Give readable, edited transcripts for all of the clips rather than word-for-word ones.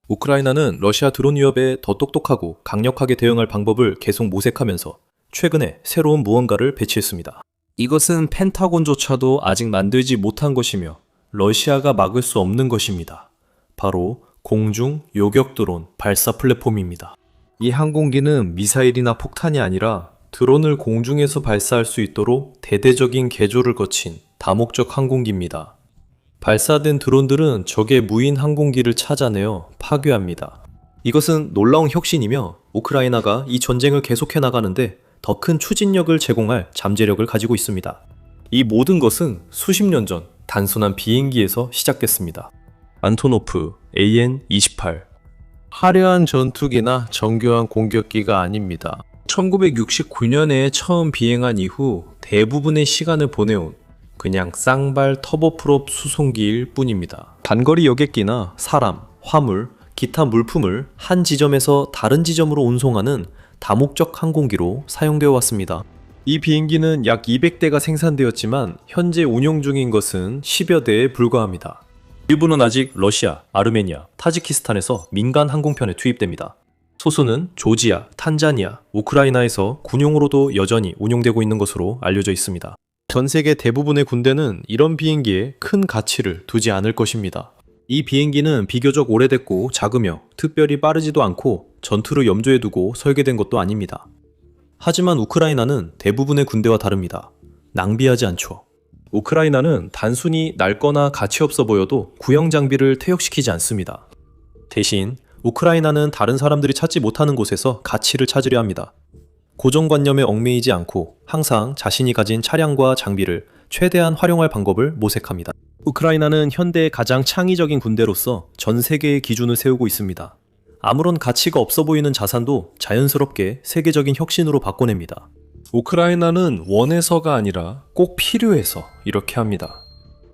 우크라이나는 러시아 드론 위협에 더 똑똑하고 강력하게 대응할 방법을 계속 모색하면서 최근에 새로운 무언가를 배치했습니다. 이것은 펜타곤조차도 아직 만들지 못한 것이며 러시아가 막을 수 없는 것입니다. 바로 공중 요격 드론 발사 플랫폼입니다. 이 항공기는 미사일이나 폭탄이 아니라 드론을 공중에서 발사할 수 있도록 대대적인 개조를 거친 다목적 항공기입니다. 발사된 드론들은 적의 무인 항공기를 찾아내어 파괴합니다. 이것은 놀라운 혁신이며 우크라이나가 이 전쟁을 계속해 나가는데 더 큰 추진력을 제공할 잠재력을 가지고 있습니다. 이 모든 것은 수십 년 전 단순한 비행기에서 시작됐습니다. 안토노프 AN-28 화려한 전투기나 정교한 공격기가 아닙니다. 1969년에 처음 비행한 이후 대부분의 시간을 보내온 그냥 쌍발 터보프롭 수송기일 뿐입니다. 단거리 여객기나 사람, 화물, 기타 물품을 한 지점에서 다른 지점으로 운송하는 다목적 항공기로 사용되어 왔습니다. 이 비행기는 약 200대가 생산되었지만 현재 운용 중인 것은 10여 대에 불과합니다. 일부는 아직 러시아, 아르메니아, 타지키스탄에서 민간 항공편에 투입됩니다. 소수는 조지아, 탄자니아, 우크라이나에서 군용으로도 여전히 운용되고 있는 것으로 알려져 있습니다. 전 세계 대부분의 군대는 이런 비행기에 큰 가치를 두지 않을 것입니다. 이 비행기는 비교적 오래됐고 작으며 특별히 빠르지도 않고 전투를 염두에 두고 설계된 것도 아닙니다. 하지만 우크라이나는 대부분의 군대와 다릅니다. 낭비하지 않죠. 우크라이나는 단순히 낡거나 가치 없어 보여도 구형 장비를 퇴역시키지 않습니다. 대신 우크라이나는 다른 사람들이 찾지 못하는 곳에서 가치를 찾으려 합니다. 고정관념에 얽매이지 않고 항상 자신이 가진 차량과 장비를 최대한 활용할 방법을 모색합니다. 우크라이나는 현대의 가장 창의적인 군대로서 전 세계의 기준을 세우고 있습니다. 아무런 가치가 없어 보이는 자산도 자연스럽게 세계적인 혁신으로 바꿔냅니다. 우크라이나는 원해서가 아니라 꼭 필요해서 이렇게 합니다.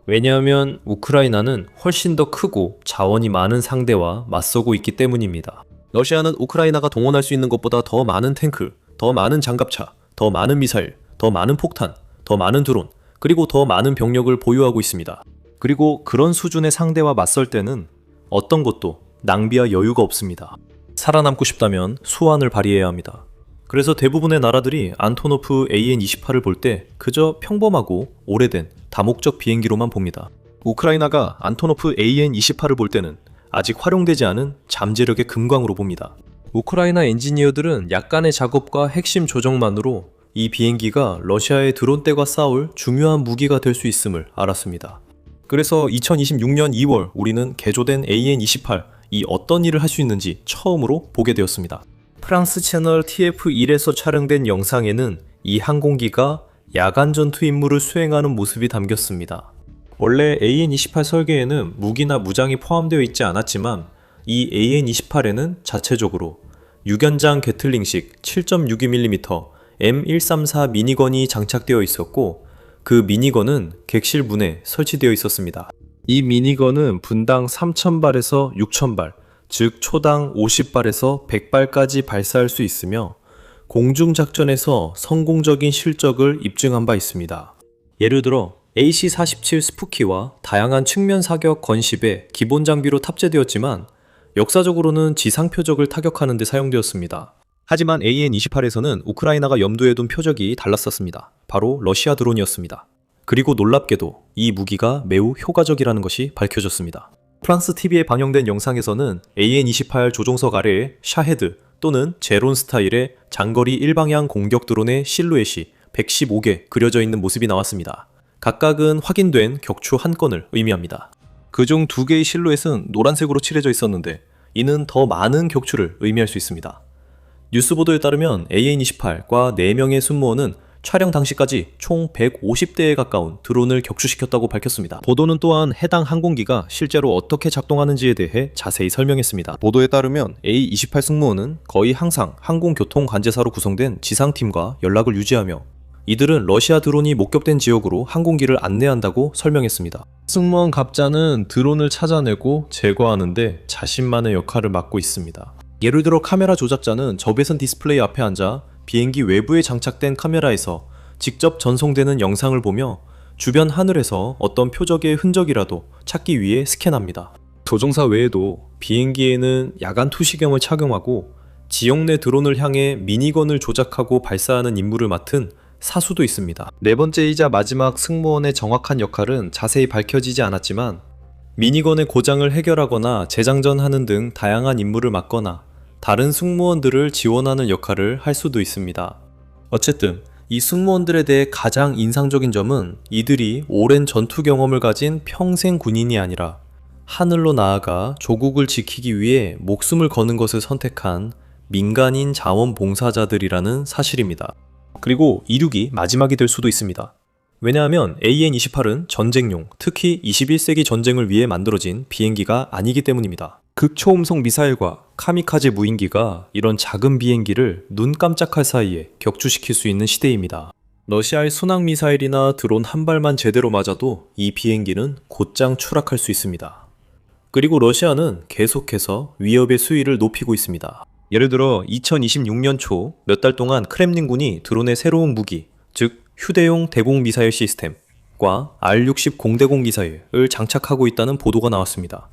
왜냐하면 우크라이나는 훨씬 더 크고 자원이 많은 상대와 맞서고 있기 때문입니다. 러시아는 우크라이나가 동원할 수 있는 것보다 더 많은 탱크, 더 많은 장갑차, 더 많은 미사일, 더 많은 폭탄, 더 많은 드론, 그리고 더 많은 병력을 보유하고 있습니다. 그리고 그런 수준의 상대와 맞설 때는 어떤 것도 낭비할 여유가 없습니다. 살아남고 싶다면 수완을 발휘해야 합니다. 그래서 대부분의 나라들이 안토노프 AN-28을 볼 때 그저 평범하고 오래된 다목적 비행기로만 봅니다. 우크라이나가 안토노프 AN-28을 볼 때는 아직 활용되지 않은 잠재력의 금광으로 봅니다. 우크라이나 엔지니어들은 약간의 작업과 핵심 조정만으로 이 비행기가 러시아의 드론대과 싸울 중요한 무기가 될 수 있음을 알았습니다. 그래서 2026년 2월 우리는 개조된 AN-28, 이 어떤 일을 할 수 있는지 처음으로 보게 되었습니다. 프랑스 채널 TF1에서 촬영된 영상에는 이 항공기가 야간 전투 임무를 수행하는 모습이 담겼습니다. 원래 AN-28 설계에는 무기나 무장이 포함되어 있지 않았지만 이 AN-28에는 자체적으로 6연장 게틀링식 7.62mm M134 미니건이 장착되어 있었고 그 미니건은 객실 문에 설치되어 있었습니다. 이 미니건은 분당 3000발에서 6000발, 즉 초당 50발에서 100발까지 발사할 수 있으며 공중작전에서 성공적인 실적을 입증한 바 있습니다. 예를 들어 AC-47 스푸키와 다양한 측면 사격 건십에 기본 장비로 탑재되었지만 역사적으로는 지상 표적을 타격하는 데 사용되었습니다. 하지만 AN-28에서는 우크라이나가 염두에 둔 표적이 달랐었습니다. 바로 러시아 드론이었습니다. 그리고 놀랍게도 이 무기가 매우 효과적이라는 것이 밝혀졌습니다. 프랑스 TV에 방영된 영상에서는 AN-28 조종석 아래에 샤헤드 또는 제론 스타일의 장거리 일방향 공격 드론의 실루엣이 115개 그려져 있는 모습이 나왔습니다. 각각은 확인된 격추 한 건을 의미합니다. 그중 2개의 실루엣은 노란색으로 칠해져 있었는데 이는 더 많은 격추를 의미할 수 있습니다. 뉴스 보도에 따르면 AN-28과 4명의 승무원은 촬영 당시까지 총 150대에 가까운 드론을 격추시켰다고 밝혔습니다. 보도는 또한 해당 항공기가 실제로 어떻게 작동하는지에 대해 자세히 설명했습니다. 보도에 따르면 A-28 승무원은 거의 항상 항공교통관제사로 구성된 지상팀과 연락을 유지하며 이들은 러시아 드론이 목격된 지역으로 항공기를 안내한다고 설명했습니다. 승무원 갑자는 드론을 찾아내고 제거하는데 자신만의 역할을 맡고 있습니다. 예를 들어 카메라 조작자는 적외선 디스플레이 앞에 앉아 비행기 외부에 장착된 카메라에서 직접 전송되는 영상을 보며 주변 하늘에서 어떤 표적의 흔적이라도 찾기 위해 스캔합니다. 조종사 외에도 비행기에는 야간 투시경을 착용하고 지역 내 드론을 향해 미니건을 조작하고 발사하는 임무를 맡은 사수도 있습니다. 네 번째이자 마지막 승무원의 정확한 역할은 자세히 밝혀지지 않았지만 미니건의 고장을 해결하거나 재장전하는 등 다양한 임무를 맡거나 다른 승무원들을 지원하는 역할을 할 수도 있습니다. 어쨌든 이 승무원들에 대해 가장 인상적인 점은 이들이 오랜 전투 경험을 가진 평생 군인이 아니라 하늘로 나아가 조국을 지키기 위해 목숨을 거는 것을 선택한 민간인 자원봉사자들이라는 사실입니다. 그리고 이륙이 마지막이 될 수도 있습니다. 왜냐하면 AN-28은 전쟁용, 특히 21세기 전쟁을 위해 만들어진 비행기가 아니기 때문입니다. 극초음속 미사일과 카미카제 무인기가 이런 작은 비행기를 눈 깜짝할 사이에 격추시킬 수 있는 시대입니다. 러시아의 순항 미사일이나 드론 한 발만 제대로 맞아도 이 비행기는 곧장 추락할 수 있습니다. 그리고 러시아는 계속해서 위협의 수위를 높이고 있습니다. 예를 들어 2026년 초 몇 달 동안 크렘린군이 드론의 새로운 무기, 즉 휴대용 대공 미사일 시스템과 R-60 공대공 미사일을 장착하고 있다는 보도가 나왔습니다.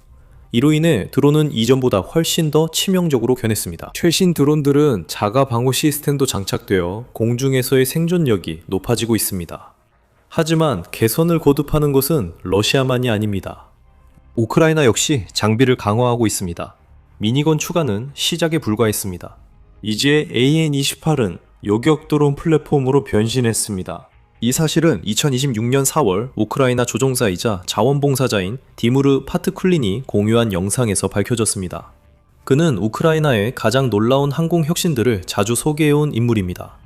이로 인해 드론은 이전보다 훨씬 더 치명적으로 변했습니다. 최신 드론들은 자가 방호 시스템도 장착되어 공중에서의 생존력이 높아지고 있습니다. 하지만 개선을 거듭하는 것은 러시아만이 아닙니다. 우크라이나 역시 장비를 강화하고 있습니다. 미니건 추가는 시작에 불과했습니다. 이제 AN-28은 요격 드론 플랫폼으로 변신했습니다. 이 사실은 2026년 4월 우크라이나 조종사이자 자원봉사자인 디무르 파트쿨린이 공유한 영상에서 밝혀졌습니다. 그는 우크라이나의 가장 놀라운 항공 혁신들을 자주 소개해온 인물입니다.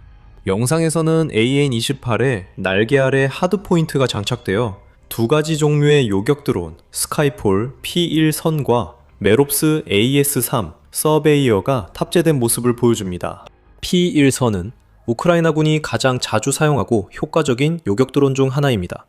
영상에서는 AN-28에 날개 아래 하드포인트가 장착되어 두 가지 종류의 요격 드론 스카이폴 P1선과 메롭스 AS3 서베이어가 탑재된 모습을 보여줍니다. P1선은 우크라이나군이 가장 자주 사용하고 효과적인 요격 드론 중 하나입니다.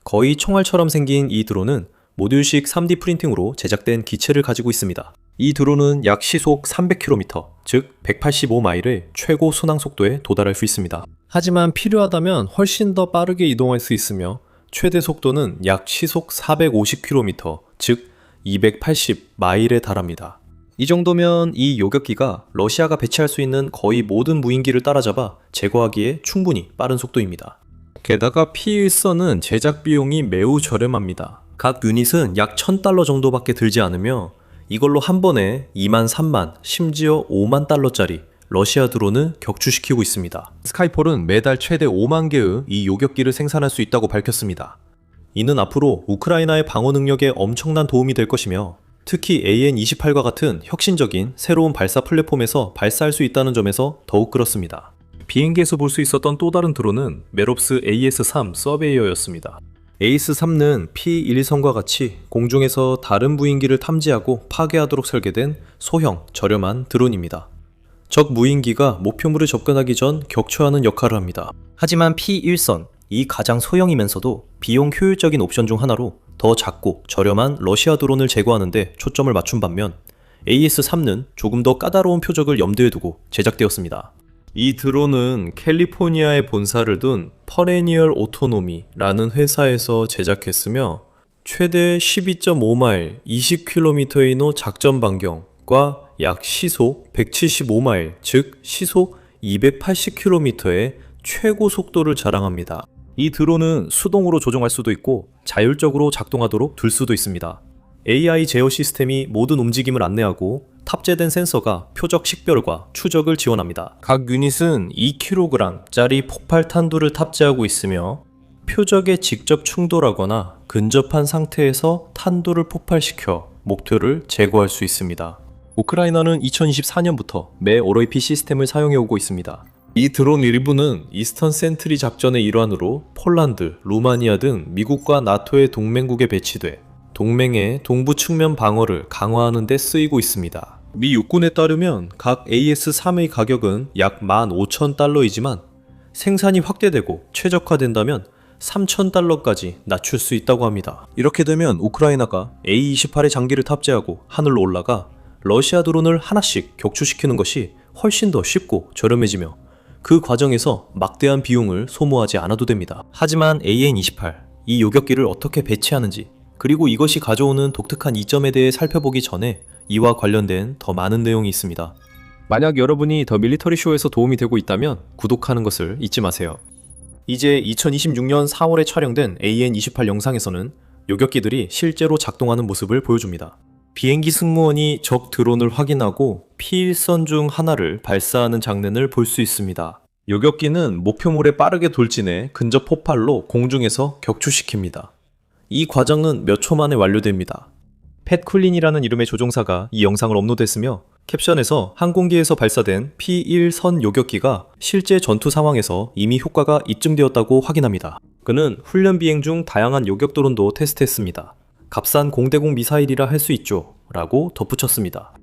거의 총알처럼 생긴 이 드론은 모듈식 3D 프린팅으로 제작된 기체를 가지고 있습니다. 이 드론은 약 시속 300km, 즉 185마일의 최고 순항 속도에 도달할 수 있습니다. 하지만 필요하다면 훨씬 더 빠르게 이동할 수 있으며 최대 속도는 약 시속 450km, 즉 280마일에 달합니다. 이 정도면 이 요격기가 러시아가 배치할 수 있는 거의 모든 무인기를 따라잡아 제거하기에 충분히 빠른 속도입니다. 게다가 P1선은 제작 비용이 매우 저렴합니다. 각 유닛은 약 $1000 정도밖에 들지 않으며 이걸로 한 번에 2만, 3만, 심지어 5만 달러짜리 러시아 드론을 격추시키고 있습니다. 스카이폴은 매달 최대 5만 개의 이 요격기를 생산할 수 있다고 밝혔습니다. 이는 앞으로 우크라이나의 방어 능력에 엄청난 도움이 될 것이며 특히 AN-28과 같은 혁신적인 새로운 발사 플랫폼에서 발사할 수 있다는 점에서 더욱 그렇습니다. 비행기에서 볼 수 있었던 또 다른 드론은 메롭스 AS3 서베이어였습니다. AS3는 P1선과 같이 공중에서 다른 무인기를 탐지하고 파괴하도록 설계된 소형, 저렴한 드론입니다. 적 무인기가 목표물에 접근하기 전 격추하는 역할을 합니다. 하지만 P1선, 이 가장 소형이면서도 비용 효율적인 옵션 중 하나로 더 작고 저렴한 러시아 드론을 제거하는 데 초점을 맞춘 반면 AS3는 조금 더 까다로운 표적을 염두에 두고 제작되었습니다. 이 드론은 캘리포니아에 본사를 둔 퍼레니얼 오토노미라는 회사에서 제작했으며 최대 12.5마일 20km의 이노 작전 반경과 약 시속 175마일, 즉 시속 280km의 최고 속도를 자랑합니다. 이 드론은 수동으로 조종할 수도 있고 자율적으로 작동하도록 둘 수도 있습니다. AI 제어 시스템이 모든 움직임을 안내하고 탑재된 센서가 표적 식별과 추적을 지원합니다. 각 유닛은 2kg짜리 폭발 탄두를 탑재하고 있으며 표적에 직접 충돌하거나 근접한 상태에서 탄두를 폭발시켜 목표를 제거할 수 있습니다. 우크라이나는 2024년부터 매 ORP 시스템을 사용해오고 있습니다. 이 드론 일부는 이스턴 센트리 작전의 일환으로 폴란드, 루마니아 등 미국과 나토의 동맹국에 배치돼 동맹의 동부 측면 방어를 강화하는 데 쓰이고 있습니다. 미 육군에 따르면 각 AS3의 가격은 약 15,000달러이지만 생산이 확대되고 최적화된다면 3,000달러까지 낮출 수 있다고 합니다. 이렇게 되면 우크라이나가 A-28의 장기를 탑재하고 하늘로 올라가 러시아 드론을 하나씩 격추시키는 것이 훨씬 더 쉽고 저렴해지며 그 과정에서 막대한 비용을 소모하지 않아도 됩니다. 하지만 AN-28, 이 요격기를 어떻게 배치하는지 그리고 이것이 가져오는 독특한 이점에 대해 살펴보기 전에 이와 관련된 더 많은 내용이 있습니다. 만약 여러분이 더 밀리터리 쇼에서 도움이 되고 있다면 구독하는 것을 잊지 마세요. 이제 2026년 4월에 촬영된 AN-28 영상에서는 요격기들이 실제로 작동하는 모습을 보여줍니다. 비행기 승무원이 적 드론을 확인하고 피일선 중 하나를 발사하는 장면을 볼 수 있습니다. 요격기는 목표물에 빠르게 돌진해 근접 폭발로 공중에서 격추시킵니다. 이 과정은 몇 초 만에 완료됩니다. 팻 쿨린이라는 이름의 조종사가 이 영상을 업로드했으며 캡션에서 항공기에서 발사된 P-1선 요격기가 실제 전투 상황에서 이미 효과가 입증되었다고 확인합니다. 그는 훈련 비행 중 다양한 요격 드론도 테스트했습니다. 값싼 공대공 미사일이라 할 수 있죠 라고 덧붙였습니다.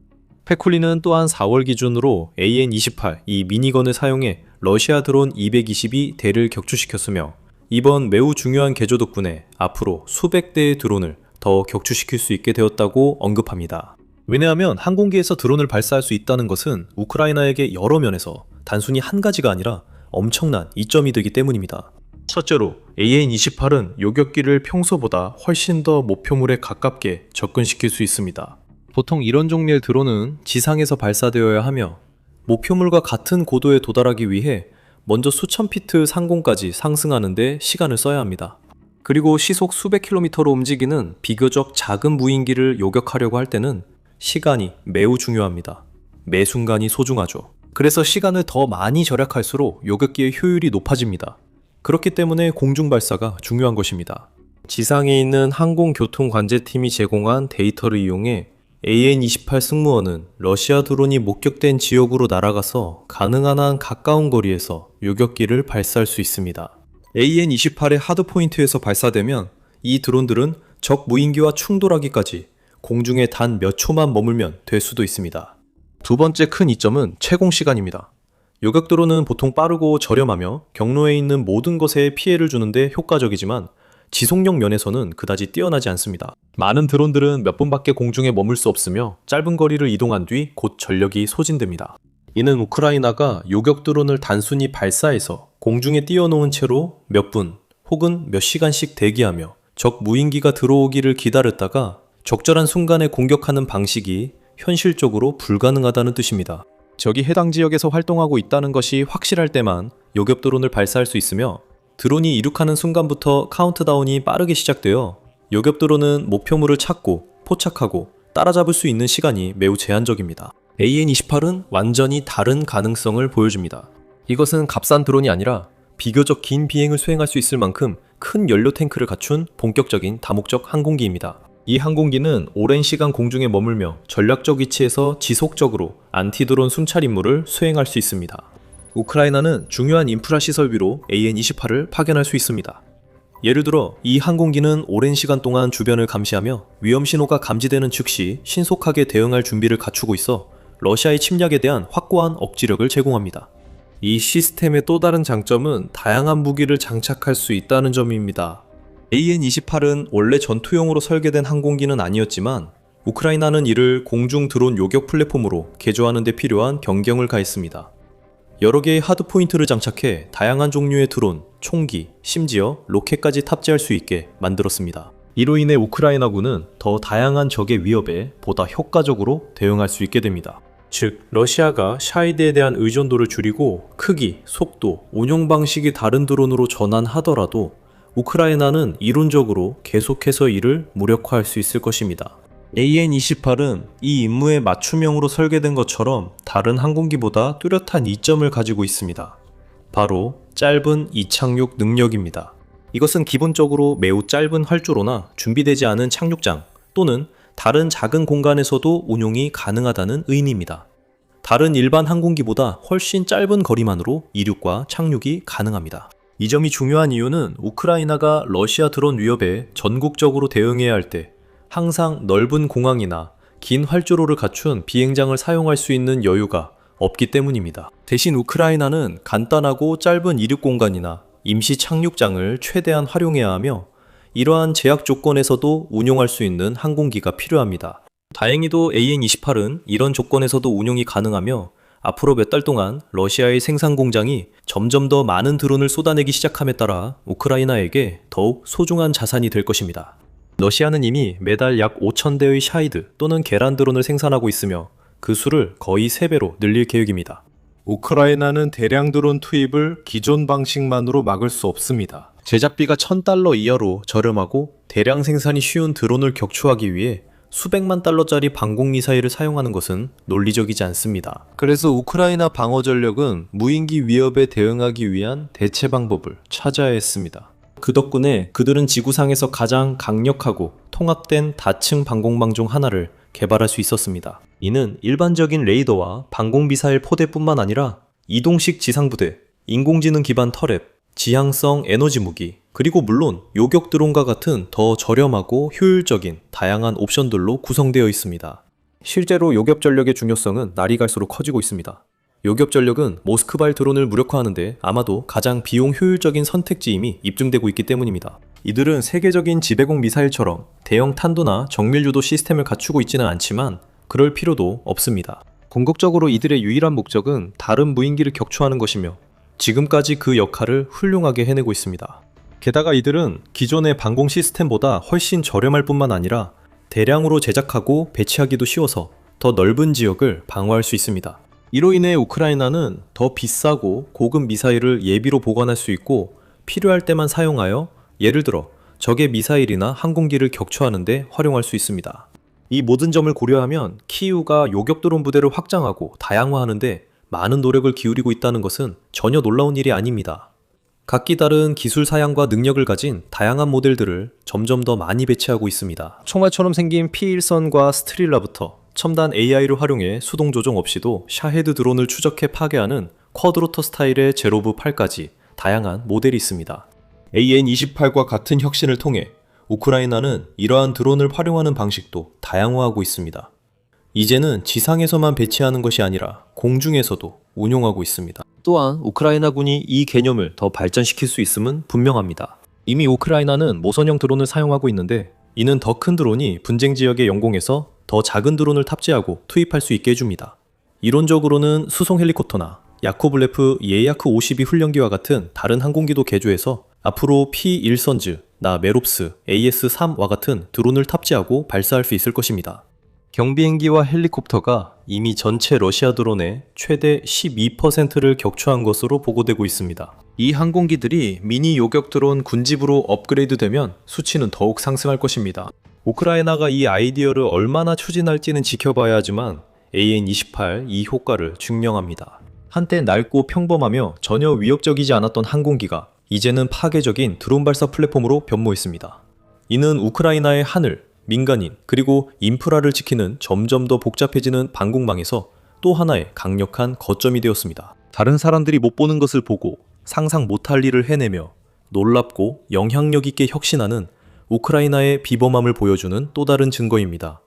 페쿨리는 또한 4월 기준으로 AN-28 이 미니건을 사용해 러시아 드론 220이 대를 격추시켰으며 이번 매우 중요한 개조 덕분에 앞으로 수백 대의 드론을 더 격추시킬 수 있게 되었다고 언급합니다. 왜냐하면 항공기에서 드론을 발사할 수 있다는 것은 우크라이나에게 여러 면에서 단순히 한 가지가 아니라 엄청난 이점이 되기 때문입니다. 첫째로 AN-28은 요격기를 평소보다 훨씬 더 목표물에 가깝게 접근시킬 수 있습니다. 보통 이런 종류의 드론은 지상에서 발사되어야 하며 목표물과 같은 고도에 도달하기 위해 먼저 수천 피트 상공까지 상승하는 데 시간을 써야 합니다. 그리고 시속 수백 킬로미터로 움직이는 비교적 작은 무인기를 요격하려고 할 때는 시간이 매우 중요합니다. 매 순간이 소중하죠. 그래서 시간을 더 많이 절약할수록 요격기의 효율이 높아집니다. 그렇기 때문에 공중 발사가 중요한 것입니다. 지상에 있는 항공교통관제팀이 제공한 데이터를 이용해 AN-28 승무원은 러시아 드론이 목격된 지역으로 날아가서 가능한 한 가까운 거리에서 요격기를 발사할 수 있습니다. AN-28의 하드포인트에서 발사되면 이 드론들은 적 무인기와 충돌하기까지 공중에 단 몇 초만 머물면 될 수도 있습니다. 두 번째 큰 이점은 채공 시간입니다. 요격 드론은 보통 빠르고 저렴하며 경로에 있는 모든 것에 피해를 주는데 효과적이지만 지속력 면에서는 그다지 뛰어나지 않습니다. 많은 드론들은 몇 분밖에 공중에 머물 수 없으며 짧은 거리를 이동한 뒤 곧 전력이 소진됩니다. 이는 우크라이나가 요격 드론을 단순히 발사해서 공중에 띄워놓은 채로 몇 분 혹은 몇 시간씩 대기하며 적 무인기가 들어오기를 기다렸다가 적절한 순간에 공격하는 방식이 현실적으로 불가능하다는 뜻입니다. 적이 해당 지역에서 활동하고 있다는 것이 확실할 때만 요격 드론을 발사할 수 있으며 드론이 이륙하는 순간부터 카운트다운이 빠르게 시작되어 요격 드론은 목표물을 찾고 포착하고 따라잡을 수 있는 시간이 매우 제한적입니다. AN-28은 완전히 다른 가능성을 보여줍니다. 이것은 값싼 드론이 아니라 비교적 긴 비행을 수행할 수 있을 만큼 큰 연료 탱크를 갖춘 본격적인 다목적 항공기입니다. 이 항공기는 오랜 시간 공중에 머물며 전략적 위치에서 지속적으로 안티드론 순찰 임무를 수행할 수 있습니다. 우크라이나는 중요한 인프라 시설비로 AN-28을 파견할 수 있습니다. 예를 들어 이 항공기는 오랜 시간 동안 주변을 감시하며 위험 신호가 감지되는 즉시 신속하게 대응할 준비를 갖추고 있어 러시아의 침략에 대한 확고한 억지력을 제공합니다. 이 시스템의 또 다른 장점은 다양한 무기를 장착할 수 있다는 점입니다. AN-28은 원래 전투용으로 설계된 항공기는 아니었지만 우크라이나는 이를 공중 드론 요격 플랫폼으로 개조하는 데 필요한 변경을 가했습니다. 여러 개의 하드포인트를 장착해 다양한 종류의 드론, 총기, 심지어 로켓까지 탑재할 수 있게 만들었습니다. 이로 인해 우크라이나군은 더 다양한 적의 위협에 보다 효과적으로 대응할 수 있게 됩니다. 즉, 러시아가 샤이드에 대한 의존도를 줄이고 크기, 속도, 운용 방식이 다른 드론으로 전환하더라도 우크라이나는 이론적으로 계속해서 이를 무력화할 수 있을 것입니다. AN-28은 이 임무에 맞춤형으로 설계된 것처럼 다른 항공기보다 뚜렷한 이점을 가지고 있습니다. 바로 짧은 이착륙 능력입니다. 이것은 기본적으로 매우 짧은 활주로나 준비되지 않은 착륙장 또는 다른 작은 공간에서도 운용이 가능하다는 의미입니다. 다른 일반 항공기보다 훨씬 짧은 거리만으로 이륙과 착륙이 가능합니다. 이 점이 중요한 이유는 우크라이나가 러시아 드론 위협에 전국적으로 대응해야 할 때 항상 넓은 공항이나 긴 활주로를 갖춘 비행장을 사용할 수 있는 여유가 없기 때문입니다. 대신 우크라이나는 간단하고 짧은 이륙 공간이나 임시 착륙장을 최대한 활용해야 하며 이러한 제약 조건에서도 운용할 수 있는 항공기가 필요합니다. 다행히도 AN-28은 이런 조건에서도 운용이 가능하며 앞으로 몇 달 동안 러시아의 생산 공장이 점점 더 많은 드론을 쏟아내기 시작함에 따라 우크라이나에게 더욱 소중한 자산이 될 것입니다. 러시아는 이미 매달 약 5,000대의 샤이드 또는 계란 드론을 생산하고 있으며 그 수를 거의 3배로 늘릴 계획입니다. 우크라이나는 대량 드론 투입을 기존 방식만으로 막을 수 없습니다. 제작비가 $1,000 이하로 저렴하고 대량 생산이 쉬운 드론을 격추하기 위해 수백만 달러짜리 방공 미사일을 사용하는 것은 논리적이지 않습니다. 그래서 우크라이나 방어 전력은 무인기 위협에 대응하기 위한 대체 방법을 찾아야 했습니다. 그 덕분에 그들은 지구상에서 가장 강력하고 통합된 다층 방공망 중 하나를 개발할 수 있었습니다. 이는 일반적인 레이더와 방공미사일 포대뿐만 아니라 이동식 지상부대, 인공지능 기반 터렛, 지향성 에너지 무기, 그리고 물론 요격 드론과 같은 더 저렴하고 효율적인 다양한 옵션들로 구성되어 있습니다. 실제로 요격 전력의 중요성은 날이 갈수록 커지고 있습니다. 요격 전력은 모스크바일 드론을 무력화하는데 아마도 가장 비용 효율적인 선택지임이 입증되고 있기 때문입니다. 이들은 세계적인 지배공 미사일처럼 대형 탄도나 정밀 유도 시스템을 갖추고 있지는 않지만 그럴 필요도 없습니다. 궁극적으로 이들의 유일한 목적은 다른 무인기를 격추하는 것이며 지금까지 그 역할을 훌륭하게 해내고 있습니다. 게다가 이들은 기존의 방공 시스템보다 훨씬 저렴할 뿐만 아니라 대량으로 제작하고 배치하기도 쉬워서 더 넓은 지역을 방어할 수 있습니다. 이로 인해 우크라이나는 더 비싸고 고급 미사일을 예비로 보관할 수 있고 필요할 때만 사용하여 예를 들어 적의 미사일이나 항공기를 격추하는 데 활용할 수 있습니다. 이 모든 점을 고려하면 키이우가 요격 드론 부대를 확장하고 다양화하는 데 많은 노력을 기울이고 있다는 것은 전혀 놀라운 일이 아닙니다. 각기 다른 기술 사양과 능력을 가진 다양한 모델들을 점점 더 많이 배치하고 있습니다. 총알처럼 생긴 P1선과 스트릴라부터 첨단 AI를 활용해 수동 조정 없이도 샤헤드 드론을 추적해 파괴하는 쿼드로터 스타일의 제로브 8까지 다양한 모델이 있습니다. AN-28과 같은 혁신을 통해 우크라이나는 이러한 드론을 활용하는 방식도 다양화하고 있습니다. 이제는 지상에서만 배치하는 것이 아니라 공중에서도 운용하고 있습니다. 또한 우크라이나군이 이 개념을 더 발전시킬 수 있음은 분명합니다. 이미 우크라이나는 모선형 드론을 사용하고 있는데 이는 더 큰 드론이 분쟁 지역의 영공에서 더 작은 드론을 탑재하고 투입할 수 있게 해줍니다. 이론적으로는 수송 헬리콥터나 야코블레프 예야크 52 훈련기와 같은 다른 항공기도 개조해서 앞으로 P1선즈, 나 메롭스, AS-3와 같은 드론을 탑재하고 발사할 수 있을 것입니다. 경비행기와 헬리콥터가 이미 전체 러시아 드론의 최대 12%를 격추한 것으로 보고되고 있습니다. 이 항공기들이 미니 요격 드론 군집으로 업그레이드되면 수치는 더욱 상승할 것입니다. 우크라이나가 이 아이디어를 얼마나 추진할지는 지켜봐야 하지만 AN-28 이 효과를 증명합니다. 한때 낡고 평범하며 전혀 위협적이지 않았던 항공기가 이제는 파괴적인 드론 발사 플랫폼으로 변모했습니다. 이는 우크라이나의 하늘, 민간인, 그리고 인프라를 지키는 점점 더 복잡해지는 방공망에서 또 하나의 강력한 거점이 되었습니다. 다른 사람들이 못 보는 것을 보고 상상 못할 일을 해내며 놀랍고 영향력 있게 혁신하는 우크라이나의 비범함을 보여주는 또 다른 증거입니다.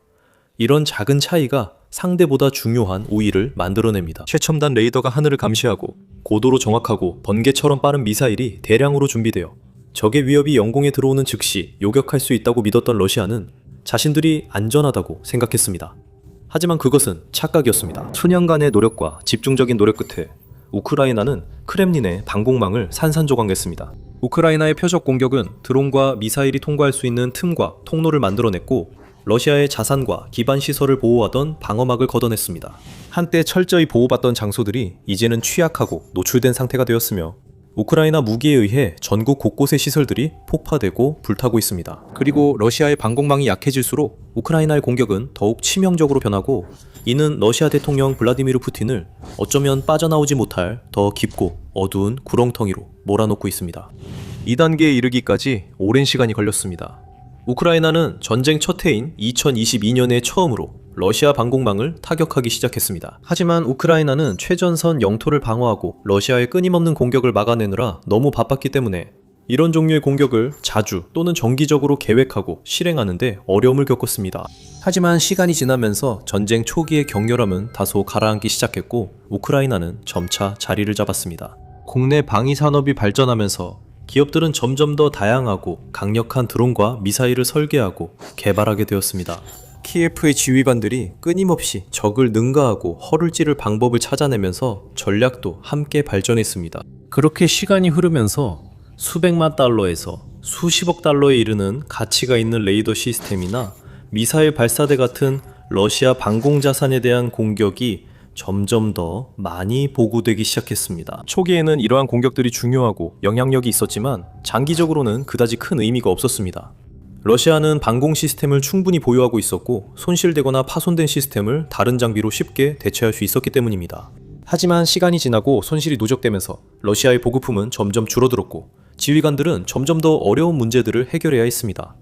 이런 작은 차이가 상대보다 중요한 우위를 만들어냅니다. 최첨단 레이더가 하늘을 감시하고 고도로 정확하고 번개처럼 빠른 미사일이 대량으로 준비되어 적의 위협이 영공에 들어오는 즉시 요격할 수 있다고 믿었던 러시아는 자신들이 안전하다고 생각했습니다. 하지만 그것은 착각이었습니다. 수년간의 노력과 집중적인 노력 끝에 우크라이나는 크렘린의 방공망을 산산조각냈습니다. 우크라이나의 표적 공격은 드론과 미사일이 통과할 수 있는 틈과 통로를 만들어냈고 러시아의 자산과 기반 시설을 보호하던 방어막을 걷어냈습니다. 한때 철저히 보호받던 장소들이 이제는 취약하고 노출된 상태가 되었으며 우크라이나 무기에 의해 전국 곳곳의 시설들이 폭파되고 불타고 있습니다. 그리고 러시아의 방공망이 약해질수록 우크라이나의 공격은 더욱 치명적으로 변하고 이는 러시아 대통령 블라디미르 푸틴을 어쩌면 빠져나오지 못할 더 깊고 어두운 구렁텅이로 몰아넣고 있습니다. 이 단계에 이르기까지 오랜 시간이 걸렸습니다. 우크라이나는 전쟁 첫 해인 2022년에 처음으로 러시아 방공망을 타격하기 시작했습니다. 하지만 우크라이나는 최전선 영토를 방어하고 러시아의 끊임없는 공격을 막아내느라 너무 바빴기 때문에 이런 종류의 공격을 자주 또는 정기적으로 계획하고 실행하는데 어려움을 겪었습니다. 하지만 시간이 지나면서 전쟁 초기의 격렬함은 다소 가라앉기 시작했고 우크라이나는 점차 자리를 잡았습니다. 국내 방위 산업이 발전하면서 기업들은 점점 더 다양하고 강력한 드론과 미사일을 설계하고 개발하게 되었습니다. 키예프의 지휘관들이 끊임없이 적을 능가하고 허를 찌를 방법을 찾아내면서 전략도 함께 발전했습니다. 그렇게 시간이 흐르면서 수백만 달러에서 수십억 달러에 이르는 가치가 있는 레이더 시스템이나 미사일 발사대 같은 러시아 방공 자산에 대한 공격이 점점 더 많이 보고되기 시작했습니다. 초기에는 이러한 공격들이 중요하고 영향력이 있었지만 장기적으로는 그다지 큰 의미가 없었습니다. 러시아는 방공 시스템을 충분히 보유하고 있었고 손실되거나 파손된 시스템을 다른 장비로 쉽게 대체할 수 있었기 때문입니다. 하지만 시간이 지나고 손실이 누적되면서 러시아의 보급품은 점점 줄어들었고 지휘관들은 점점 더 어려운 문제들을 해결해야 했습니다.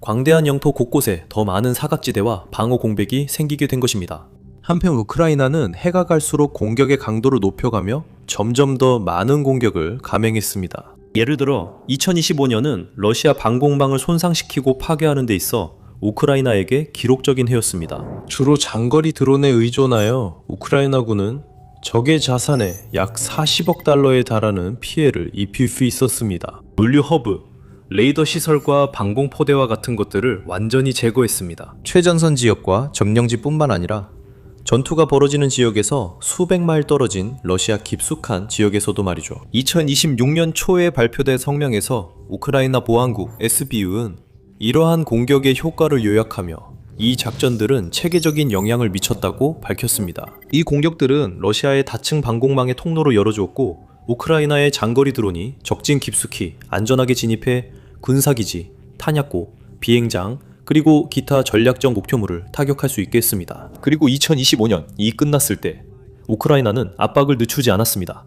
광대한 영토 곳곳에 더 많은 사각지대와 방어 공백이 생기게 된 것입니다. 한편 우크라이나는 해가 갈수록 공격의 강도를 높여가며 점점 더 많은 공격을 감행했습니다. 예를 들어 2025년은 러시아 방공망을 손상시키고 파괴하는 데 있어 우크라이나에게 기록적인 해였습니다. 주로 장거리 드론에 의존하여 우크라이나군은 적의 자산에 약 40억 달러에 달하는 피해를 입힐 수 있었습니다. 물류 허브, 레이더 시설과 방공포대와 같은 것들을 완전히 제거했습니다. 최전선 지역과 점령지뿐만 아니라 전투가 벌어지는 지역에서 수백 마일 떨어진 러시아 깊숙한 지역에서도 말이죠. 2026년 초에 발표된 성명에서 우크라이나 보안국 SBU는 이러한 공격의 효과를 요약하며 이 작전들은 체계적인 영향을 미쳤다고 밝혔습니다. 이 공격들은 러시아의 다층 방공망의 통로를 열어주었고 우크라이나의 장거리 드론이 적진 깊숙이 안전하게 진입해 군사기지, 탄약고, 비행장, 그리고 기타 전략적 목표물을 타격할 수 있게 했습니다. 그리고 2025년 이 끝났을 때 우크라이나는 압박을 늦추지 않았습니다.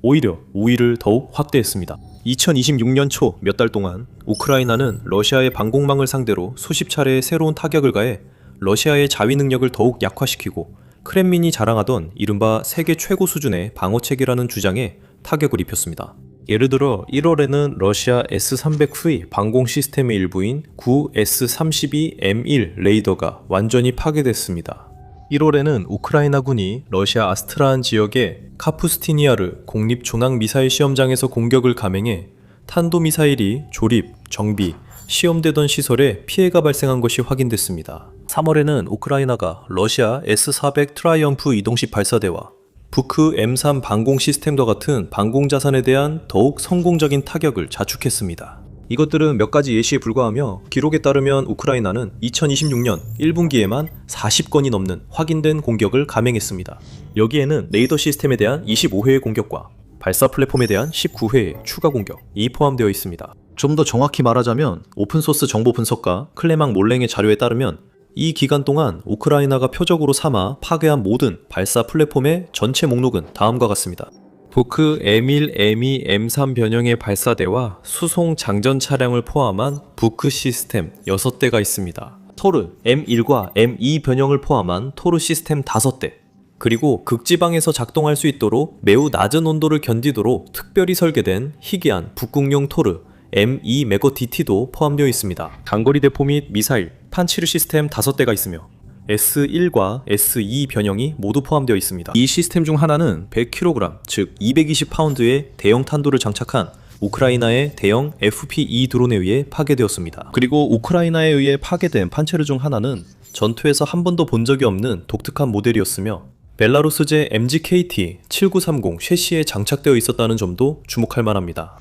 오히려 우위를 더욱 확대했습니다. 2026년 초 몇 달 동안 우크라이나는 러시아의 방공망을 상대로 수십 차례의 새로운 타격을 가해 러시아의 자위 능력을 더욱 약화시키고 크렘린이 자랑하던 이른바 세계 최고 수준의 방어체계라는 주장에 타격을 입혔습니다. 예를 들어 1월에는 러시아 S-300V 방공 시스템의 일부인 구 S-32M1 레이더가 완전히 파괴됐습니다. 1월에는 우크라이나군이 러시아 아스트라한 지역의 카푸스티니아르 공립조낭 미사일 시험장에서 공격을 감행해 탄도미사일이 조립, 정비, 시험되던 시설에 피해가 발생한 것이 확인됐습니다. 3월에는 우크라이나가 러시아 S-400 트라이엄프 이동식 발사대와 부크 M3 방공 시스템과 같은 방공 자산에 대한 더욱 성공적인 타격을 자축했습니다. 이것들은 몇 가지 예시에 불과하며 기록에 따르면 우크라이나는 2026년 1분기에만 40건이 넘는 확인된 공격을 감행했습니다. 여기에는 레이더 시스템에 대한 25회의 공격과 발사 플랫폼에 대한 19회의 추가 공격이 포함되어 있습니다. 좀 더 정확히 말하자면 오픈소스 정보 분석가 클레망 몰랭의 자료에 따르면 이 기간 동안 우크라이나가 표적으로 삼아 파괴한 모든 발사 플랫폼의 전체 목록은 다음과 같습니다. 부크 M1, M2, M3 변형의 발사대와 수송 장전 차량을 포함한 부크 시스템 6대가 있습니다. 토르 M1과 M2 변형을 포함한 토르 시스템 5대, 그리고 극지방에서 작동할 수 있도록 매우 낮은 온도를 견디도록 특별히 설계된 희귀한 북극용 토르 M2 메거 DT도 포함되어 있습니다. 장거리 대포 및 미사일, 판치르 시스템 5대가 있으며 S1과 S2 변형이 모두 포함되어 있습니다. 이 시스템 중 하나는 100kg, 즉 220파운드의 대형 탄도를 장착한 우크라이나의 대형 FP-2 드론에 의해 파괴되었습니다. 그리고 우크라이나에 의해 파괴된 판체르 중 하나는 전투에서 한 번도 본 적이 없는 독특한 모델이었으며 벨라루스제 MGKT-7930 셰시에 장착되어 있었다는 점도 주목할 만합니다.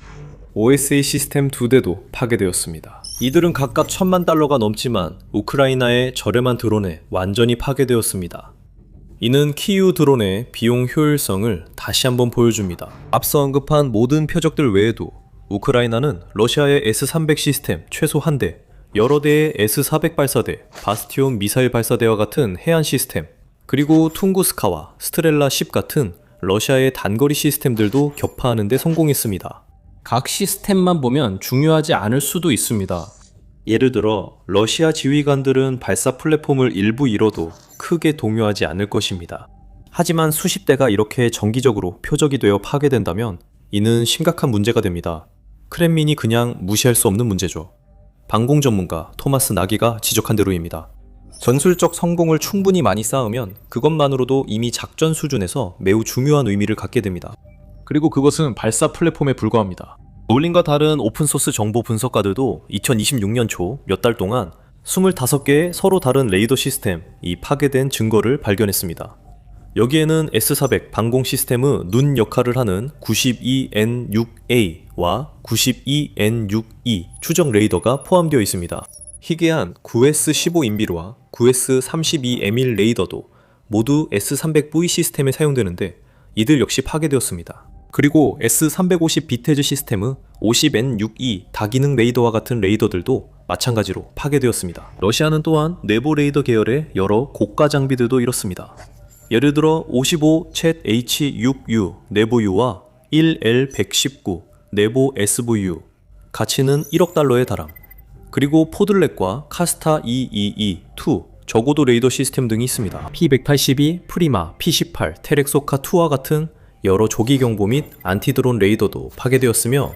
OSA 시스템 2대도 파괴되었습니다. 이들은 각각 1000만 달러가 넘지만 우크라이나의 저렴한 드론에 완전히 파괴되었습니다. 이는 키이우 드론의 비용 효율성을 다시 한번 보여줍니다. 앞서 언급한 모든 표적들 외에도 우크라이나는 러시아의 S-300 시스템 최소 1대, 여러 대의 S-400 발사대, 바스티온 미사일 발사대와 같은 해안 시스템, 그리고 퉁구스카와 스트렐라 10 같은 러시아의 단거리 시스템들도 격파하는 데 성공했습니다. 각 시스템만 보면 중요하지 않을 수도 있습니다. 예를 들어 러시아 지휘관들은 발사 플랫폼을 일부 잃어도 크게 동요하지 않을 것입니다. 하지만 수십 대가 이렇게 정기적으로 표적이 되어 파괴된다면 이는 심각한 문제가 됩니다. 크렘린이 그냥 무시할 수 없는 문제죠. 방공 전문가 토마스 나기가 지적한 대로입니다. 전술적 성공을 충분히 많이 쌓으면 그것만으로도 이미 작전 수준에서 매우 중요한 의미를 갖게 됩니다. 그리고 그것은 발사 플랫폼에 불과합니다. 올린과 다른 오픈소스 정보 분석가들도 2026년 초 몇 달 동안 25개의 서로 다른 레이더 시스템이 파괴된 증거를 발견했습니다. 여기에는 S400 방공 시스템의 눈 역할을 하는 92N6A와 92N6E 추적 레이더가 포함되어 있습니다. 희귀한 9S15 인비루와 9S32M1 레이더도 모두 S300V 시스템에 사용되는데 이들 역시 파괴되었습니다. 그리고 S350 비테즈 시스템의 50N6E 다기능 레이더와 같은 레이더들도 마찬가지로 파괴되었습니다. 러시아는 또한 내보 레이더 계열의 여러 고가 장비들도 이렇습니다. 예를 들어 55 챗 H6U 내보U와 1L119 내보 SVU 가치는 1억 달러에 달함. 그리고 포들렛과 카스타 222-2 저고도 레이더 시스템 등이 있습니다. P182, 프리마, P18, 테렉소카2와 같은 여러 조기 경보 및 안티드론 레이더도 파괴되었으며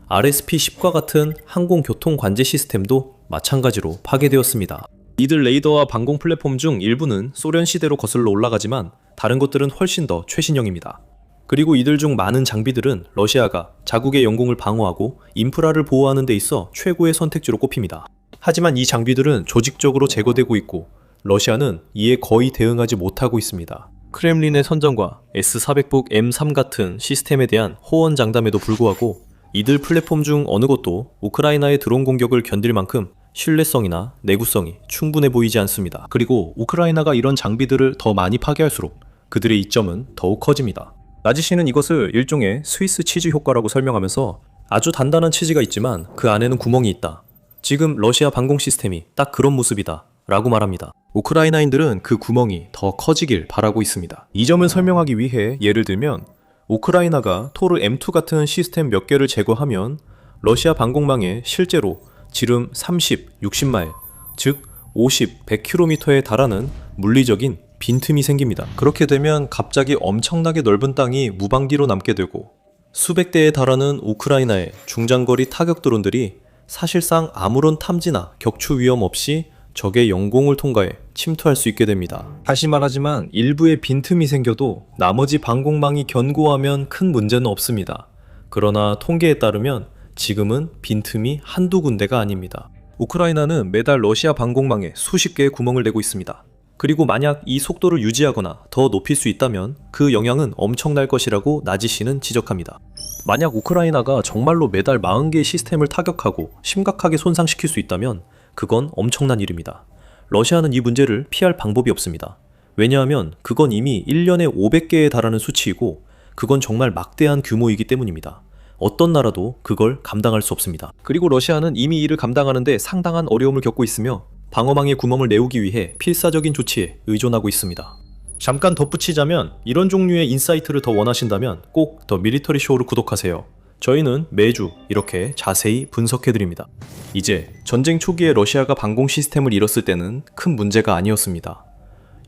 RSP-10과 같은 항공교통 관제 시스템도 마찬가지로 파괴되었습니다. 이들 레이더와 방공 플랫폼 중 일부는 소련 시대로 거슬러 올라가지만 다른 것들은 훨씬 더 최신형입니다. 그리고 이들 중 많은 장비들은 러시아가 자국의 영공을 방어하고 인프라를 보호하는 데 있어 최고의 선택지로 꼽힙니다. 하지만 이 장비들은 조직적으로 제거되고 있고 러시아는 이에 거의 대응하지 못하고 있습니다. 크렘린의 선전과 S400북 M3 같은 시스템에 대한 호언 장담에도 불구하고 이들 플랫폼 중 어느 것도 우크라이나의 드론 공격을 견딜 만큼 신뢰성이나 내구성이 충분해 보이지 않습니다. 그리고 우크라이나가 이런 장비들을 더 많이 파괴할수록 그들의 이점은 더욱 커집니다. 나지씨는 이것을 일종의 스위스 치즈 효과라고 설명하면서 아주 단단한 치즈가 있지만 그 안에는 구멍이 있다. 지금 러시아 방공 시스템이 딱 그런 모습이다 라고 말합니다. 우크라이나인들은 그 구멍이 더 커지길 바라고 있습니다. 이 점을 설명하기 위해 예를 들면 우크라이나가 토르 M2 같은 시스템 몇 개를 제거하면 러시아 방공망에 실제로 지름 30, 60마일, 즉 50, 100km에 달하는 물리적인 빈틈이 생깁니다. 그렇게 되면 갑자기 엄청나게 넓은 땅이 무방비로 남게 되고 수백 대에 달하는 우크라이나의 중장거리 타격 드론들이 사실상 아무런 탐지나 격추 위험 없이 적의 영공을 통과해 침투할 수 있게 됩니다. 다시 말하지만 일부의 빈틈이 생겨도 나머지 방공망이 견고하면 큰 문제는 없습니다. 그러나 통계에 따르면 지금은 빈틈이 한두 군데가 아닙니다. 우크라이나는 매달 러시아 방공망에 수십 개의 구멍을 내고 있습니다. 그리고 만약 이 속도를 유지하거나 더 높일 수 있다면 그 영향은 엄청날 것이라고 나지씨는 지적합니다. 만약 우크라이나가 정말로 매달 40개의 시스템을 타격하고 심각하게 손상시킬 수 있다면 그건 엄청난 일입니다. 러시아는 이 문제를 피할 방법이 없습니다. 왜냐하면 그건 이미 1년에 500개에 달하는 수치이고 그건 정말 막대한 규모이기 때문입니다. 어떤 나라도 그걸 감당할 수 없습니다. 그리고 러시아는 이미 이를 감당하는데 상당한 어려움을 겪고 있으며 방어망의 구멍을 내우기 위해 필사적인 조치에 의존하고 있습니다. 잠깐 덧붙이자면 이런 종류의 인사이트를 더 원하신다면 꼭 더 밀리터리 쇼를 구독하세요. 저희는 매주 이렇게 자세히 분석해드립니다. 이제 전쟁 초기에 러시아가 방공 시스템을 잃었을 때는 큰 문제가 아니었습니다.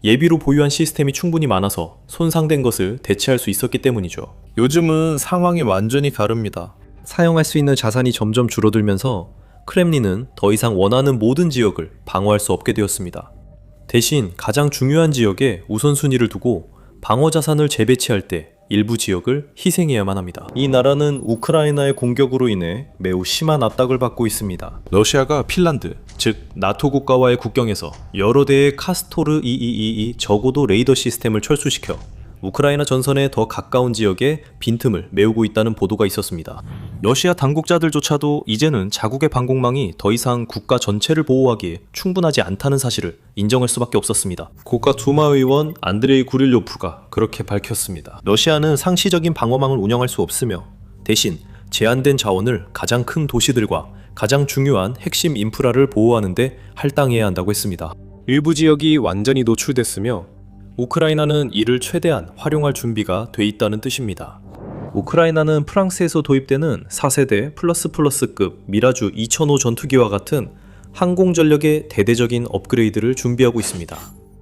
예비로 보유한 시스템이 충분히 많아서 손상된 것을 대체할 수 있었기 때문이죠. 요즘은 상황이 완전히 다릅니다. 사용할 수 있는 자산이 점점 줄어들면서 크렘린은 더 이상 원하는 모든 지역을 방어할 수 없게 되었습니다. 대신 가장 중요한 지역에 우선순위를 두고 방어 자산을 재배치할 때 일부 지역을 희생해야만 합니다. 이 나라는 우크라이나의 공격으로 인해 매우 심한 압박을 받고 있습니다. 러시아가 핀란드, 즉 나토 국가와의 국경에서 여러 대의 카스토르 222 저고도 레이더 시스템을 철수시켜 우크라이나 전선에 더 가까운 지역에 빈틈을 메우고 있다는 보도가 있었습니다. 러시아 당국자들조차도 이제는 자국의 방공망이 더 이상 국가 전체를 보호하기에 충분하지 않다는 사실을 인정할 수밖에 없었습니다. 국가 두마 의원 안드레이 구릴요프가 그렇게 밝혔습니다. 러시아는 상시적인 방어망을 운영할 수 없으며 대신 제한된 자원을 가장 큰 도시들과 가장 중요한 핵심 인프라를 보호하는 데 할당해야 한다고 했습니다. 일부 지역이 완전히 노출됐으며 우크라이나는 이를 최대한 활용할 준비가 돼 있다는 뜻입니다. 우크라이나는 프랑스에서 도입되는 4세대 플러스급 미라주 2005 전투기와 같은 항공전력의 대대적인 업그레이드를 준비하고 있습니다.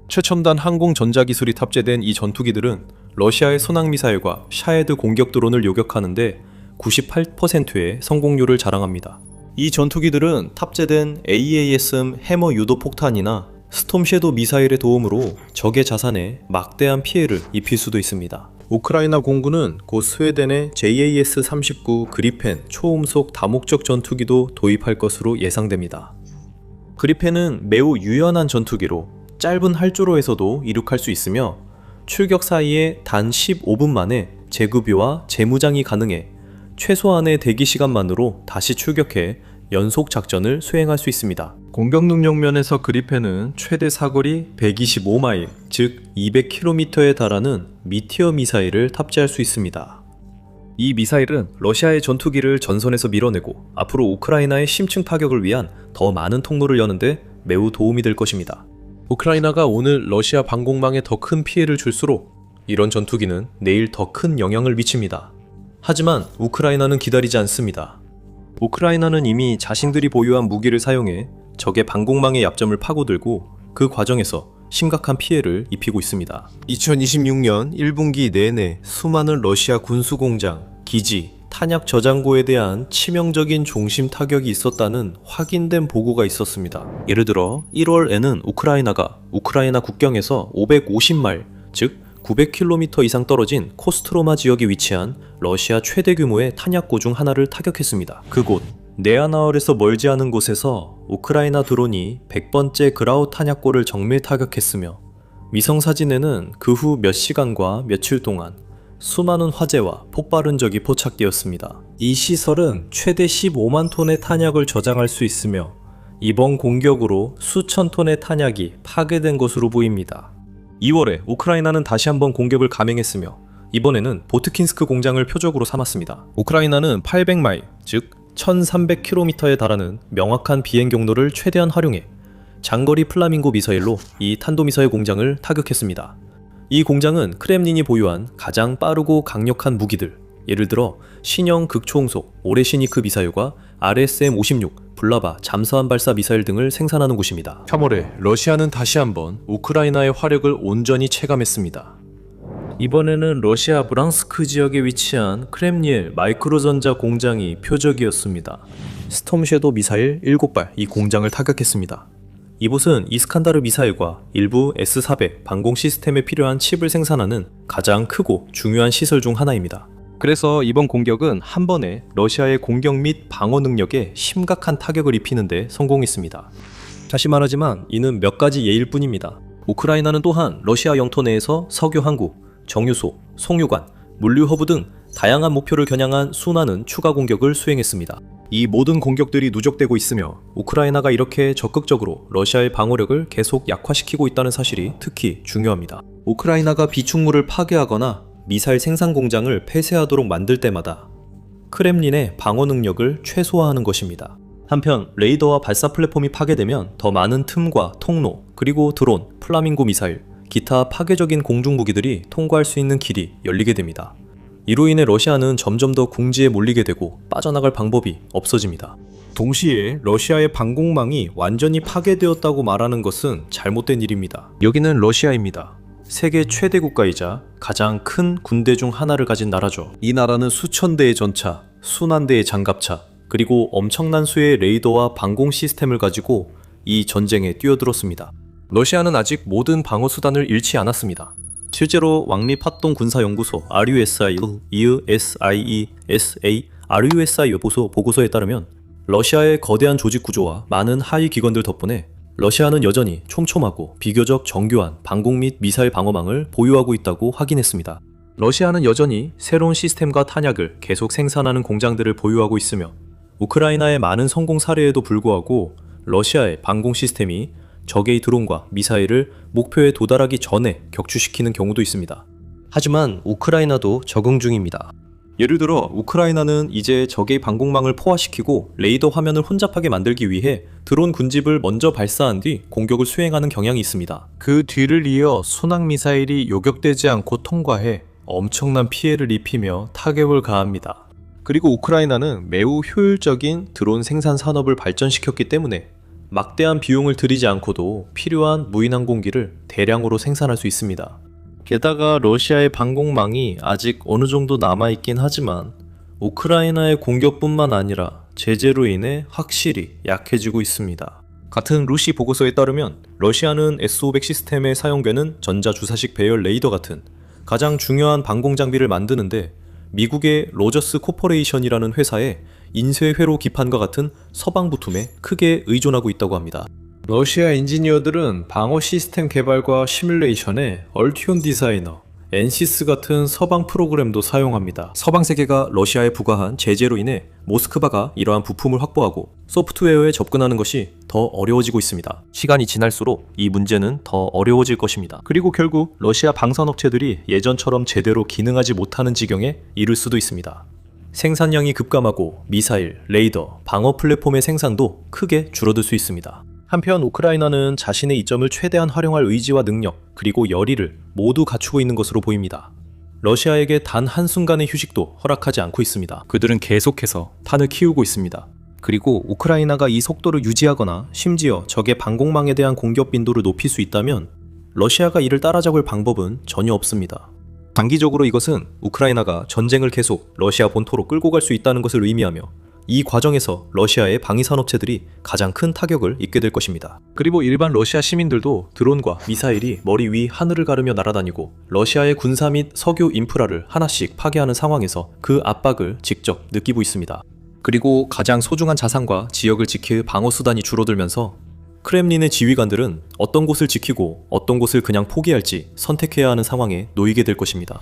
최첨단 항공 전자기술이 탑재된 이 전투기들은 러시아의 순항미사일과 샤헤드 공격 드론을 요격하는데 98%의 성공률을 자랑합니다. 이 전투기들은 탑재된 AASM 해머 유도 폭탄이나 스톰 섀도우 미사일의 도움으로 적의 자산에 막대한 피해를 입힐 수도 있습니다. 우크라이나 공군은 곧 스웨덴의 JAS-39 그리펜 초음속 다목적 전투기도 도입할 것으로 예상됩니다. 그리펜은 매우 유연한 전투기로 짧은 활주로에서도 이륙할 수 있으며 출격 사이에 단 15분 만에 재급유와 재무장이 가능해 최소한의 대기 시간만으로 다시 출격해 연속 작전을 수행할 수 있습니다. 공격 능력 면에서 그리펜은 최대 사거리 125마일, 즉 200km에 달하는 미티어 미사일을 탑재할 수 있습니다. 이 미사일은 러시아의 전투기를 전선에서 밀어내고 앞으로 우크라이나의 심층 타격을 위한 더 많은 통로를 여는데 매우 도움이 될 것입니다. 우크라이나가 오늘 러시아 방공망에 더 큰 피해를 줄수록 이런 전투기는 내일 더 큰 영향을 미칩니다. 하지만 우크라이나는 기다리지 않습니다. 우크라이나는 이미 자신들이 보유한 무기를 사용해 적의 방공망의 약점을 파고들고 그 과정에서 심각한 피해를 입히고 있습니다. 2026년 1분기 내내 수많은 러시아 군수공장, 기지, 탄약 저장고에 대한 치명적인 종심 타격이 있었다는 확인된 보고가 있었습니다. 예를 들어 1월에는 우크라이나가 우크라이나 국경에서 550마일, 즉 900km 이상 떨어진 코스트로마 지역에 위치한 러시아 최대 규모의 탄약고 중 하나를 타격했습니다. 그곳 네아나얼에서 멀지 않은 곳에서 우크라이나 드론이 100번째 그라우 탄약고를 정밀 타격했으며 위성 사진에는 그 후 몇 시간과 며칠 동안 수많은 화재와 폭발 흔적이 포착되었습니다. 이 시설은 최대 15만 톤의 탄약을 저장할 수 있으며 이번 공격으로 수천 톤의 탄약이 파괴된 것으로 보입니다. 2월에 우크라이나는 다시 한번 공격을 감행했으며 이번에는 보트킨스크 공장을 표적으로 삼았습니다. 우크라이나는 800마일, 즉 1300km에 달하는 명확한 비행 경로를 최대한 활용해 장거리 플라밍고 미사일로 이 탄도미사일 공장을 타격했습니다. 이 공장은 크렘린이 보유한 가장 빠르고 강력한 무기들, 예를 들어 신형 극초음속 오레시니크 미사일과 RSM-56, 블라바 잠수함 발사 미사일 등을 생산하는 곳입니다. 3월에 러시아는 다시 한번 우크라이나의 화력을 온전히 체감했습니다. 이번에는 러시아 브랑스크 지역에 위치한 크렘리엘 마이크로전자 공장이 표적이었습니다. 스톰섀도 미사일 7발 이 공장을 타격했습니다. 이곳은 이스칸다르 미사일과 일부 S-400 방공 시스템에 필요한 칩을 생산하는 가장 크고 중요한 시설 중 하나입니다. 그래서 이번 공격은 한 번에 러시아의 공격 및 방어 능력에 심각한 타격을 입히는 데 성공했습니다. 다시 말하지만 이는 몇 가지 예일 뿐입니다. 우크라이나는 또한 러시아 영토 내에서 석유 항구, 정유소, 송유관, 물류 허브 등 다양한 목표를 겨냥한 수많은 추가 공격을 수행했습니다. 이 모든 공격들이 누적되고 있으며 우크라이나가 이렇게 적극적으로 러시아의 방어력을 계속 약화시키고 있다는 사실이 특히 중요합니다. 우크라이나가 비축물을 파괴하거나 미사일 생산 공장을 폐쇄하도록 만들 때마다 크렘린의 방어 능력을 최소화하는 것입니다. 한편 레이더와 발사 플랫폼이 파괴되면 더 많은 틈과 통로, 그리고 드론, 플라밍고 미사일, 기타 파괴적인 공중 무기들이 통과할 수 있는 길이 열리게 됩니다. 이로 인해 러시아는 점점 더 궁지에 몰리게 되고 빠져나갈 방법이 없어집니다. 동시에 러시아의 방공망이 완전히 파괴되었다고 말하는 것은 잘못된 일입니다. 여기는 러시아입니다. 세계 최대 국가이자 가장 큰 군대 중 하나를 가진 나라죠. 이 나라는 수천 대의 전차, 수만 대의 장갑차, 그리고 엄청난 수의 레이더와 방공 시스템을 가지고 이 전쟁에 뛰어들었습니다. 러시아는 아직 모든 방어 수단을 잃지 않았습니다. 실제로 왕립합동군사연구소 RUSI, EUSIESA, RUSI 보고서에 따르면 러시아의 거대한 조직 구조와 많은 하위 기관들 덕분에 러시아는 여전히 촘촘하고 비교적 정교한 방공 및 미사일 방어망을 보유하고 있다고 확인했습니다. 러시아는 여전히 새로운 시스템과 탄약을 계속 생산하는 공장들을 보유하고 있으며 우크라이나의 많은 성공 사례에도 불구하고 러시아의 방공 시스템이 적의 드론과 미사일을 목표에 도달하기 전에 격추시키는 경우도 있습니다. 하지만 우크라이나도 적응 중입니다. 예를 들어 우크라이나는 이제 적의 방공망을 포화시키고 레이더 화면을 혼잡하게 만들기 위해 드론 군집을 먼저 발사한 뒤 공격을 수행하는 경향이 있습니다. 그 뒤를 이어 순항 미사일이 요격되지 않고 통과해 엄청난 피해를 입히며 타격을 가합니다. 그리고 우크라이나는 매우 효율적인 드론 생산 산업을 발전시켰기 때문에 막대한 비용을 들이지 않고도 필요한 무인항공기를 대량으로 생산할 수 있습니다. 게다가 러시아의 방공망이 아직 어느 정도 남아있긴 하지만 우크라이나의 공격뿐만 아니라 제재로 인해 확실히 약해지고 있습니다. 같은 루시 보고서에 따르면 러시아는 S-500 시스템에 사용되는 전자주사식 배열 레이더 같은 가장 중요한 방공 장비를 만드는데 미국의 로저스 코퍼레이션이라는 회사의 인쇄회로 기판과 같은 서방 부품에 크게 의존하고 있다고 합니다. 러시아 엔지니어들은 방어 시스템 개발과 시뮬레이션에 얼티온 디자이너, 엔시스 같은 서방 프로그램도 사용합니다. 서방 세계가 러시아에 부과한 제재로 인해 모스크바가 이러한 부품을 확보하고 소프트웨어에 접근하는 것이 더 어려워지고 있습니다. 시간이 지날수록 이 문제는 더 어려워질 것입니다. 그리고 결국 러시아 방산업체들이 예전처럼 제대로 기능하지 못하는 지경에 이를 수도 있습니다. 생산량이 급감하고 미사일, 레이더, 방어 플랫폼의 생산도 크게 줄어들 수 있습니다. 한편 우크라이나는 자신의 이점을 최대한 활용할 의지와 능력, 그리고 열의를 모두 갖추고 있는 것으로 보입니다. 러시아에게 단 한순간의 휴식도 허락하지 않고 있습니다. 그들은 계속해서 탄을 키우고 있습니다. 그리고 우크라이나가 이 속도를 유지하거나 심지어 적의 방공망에 대한 공격 빈도를 높일 수 있다면 러시아가 이를 따라잡을 방법은 전혀 없습니다. 단기적으로 이것은 우크라이나가 전쟁을 계속 러시아 본토로 끌고 갈 수 있다는 것을 의미하며 이 과정에서 러시아의 방위산업체들이 가장 큰 타격을 입게 될 것입니다. 그리고 일반 러시아 시민들도 드론과 미사일이 머리 위 하늘을 가르며 날아다니고 러시아의 군사 및 석유 인프라를 하나씩 파괴하는 상황에서 그 압박을 직접 느끼고 있습니다. 그리고 가장 소중한 자산과 지역을 지킬 방어수단이 줄어들면서 크렘린의 지휘관들은 어떤 곳을 지키고 어떤 곳을 그냥 포기할지 선택해야 하는 상황에 놓이게 될 것입니다.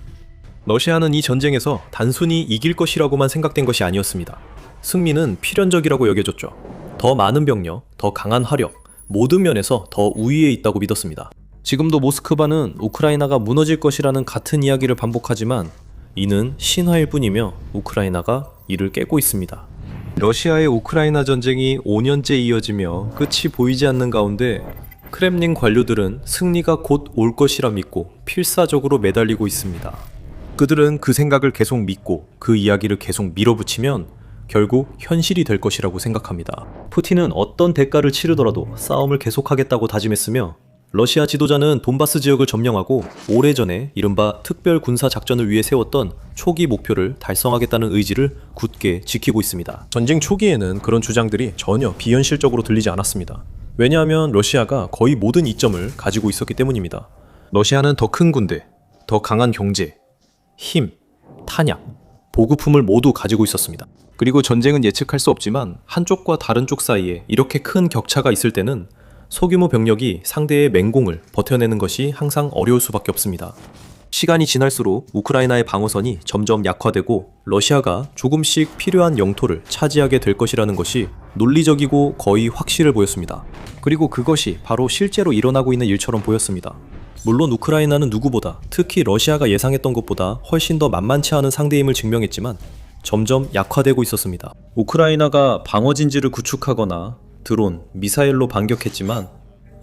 러시아는 이 전쟁에서 단순히 이길 것이라고만 생각된 것이 아니었습니다. 승리는 필연적이라고 여겨졌죠. 더 많은 병력, 더 강한 화력, 모든 면에서 더 우위에 있다고 믿었습니다. 지금도 모스크바는 우크라이나가 무너질 것이라는 같은 이야기를 반복하지만 이는 신화일 뿐이며 우크라이나가 이를 깨고 있습니다. 러시아의 우크라이나 전쟁이 5년째 이어지며 끝이 보이지 않는 가운데 크렘린 관료들은 승리가 곧 올 것이라 믿고 필사적으로 매달리고 있습니다. 그들은 그 생각을 계속 믿고 그 이야기를 계속 밀어붙이면 결국 현실이 될 것이라고 생각합니다. 푸틴은 어떤 대가를 치르더라도 싸움을 계속하겠다고 다짐했으며 러시아 지도자는 돈바스 지역을 점령하고 오래전에 이른바 특별 군사 작전을 위해 세웠던 초기 목표를 달성하겠다는 의지를 굳게 지키고 있습니다. 전쟁 초기에는 그런 주장들이 전혀 비현실적으로 들리지 않았습니다. 왜냐하면 러시아가 거의 모든 이점을 가지고 있었기 때문입니다. 러시아는 더 큰 군대, 더 강한 경제, 힘, 탄약, 보급품을 모두 가지고 있었습니다. 그리고 전쟁은 예측할 수 없지만 한쪽과 다른 쪽 사이에 이렇게 큰 격차가 있을 때는 소규모 병력이 상대의 맹공을 버텨내는 것이 항상 어려울 수밖에 없습니다. 시간이 지날수록 우크라이나의 방어선이 점점 약화되고 러시아가 조금씩 필요한 영토를 차지하게 될 것이라는 것이 논리적이고 거의 확실해 보였습니다. 그리고 그것이 바로 실제로 일어나고 있는 일처럼 보였습니다. 물론 우크라이나는 누구보다, 특히 러시아가 예상했던 것보다 훨씬 더 만만치 않은 상대임을 증명했지만 점점 약화되고 있었습니다. 우크라이나가 방어진지를 구축하거나 드론, 미사일로 반격했지만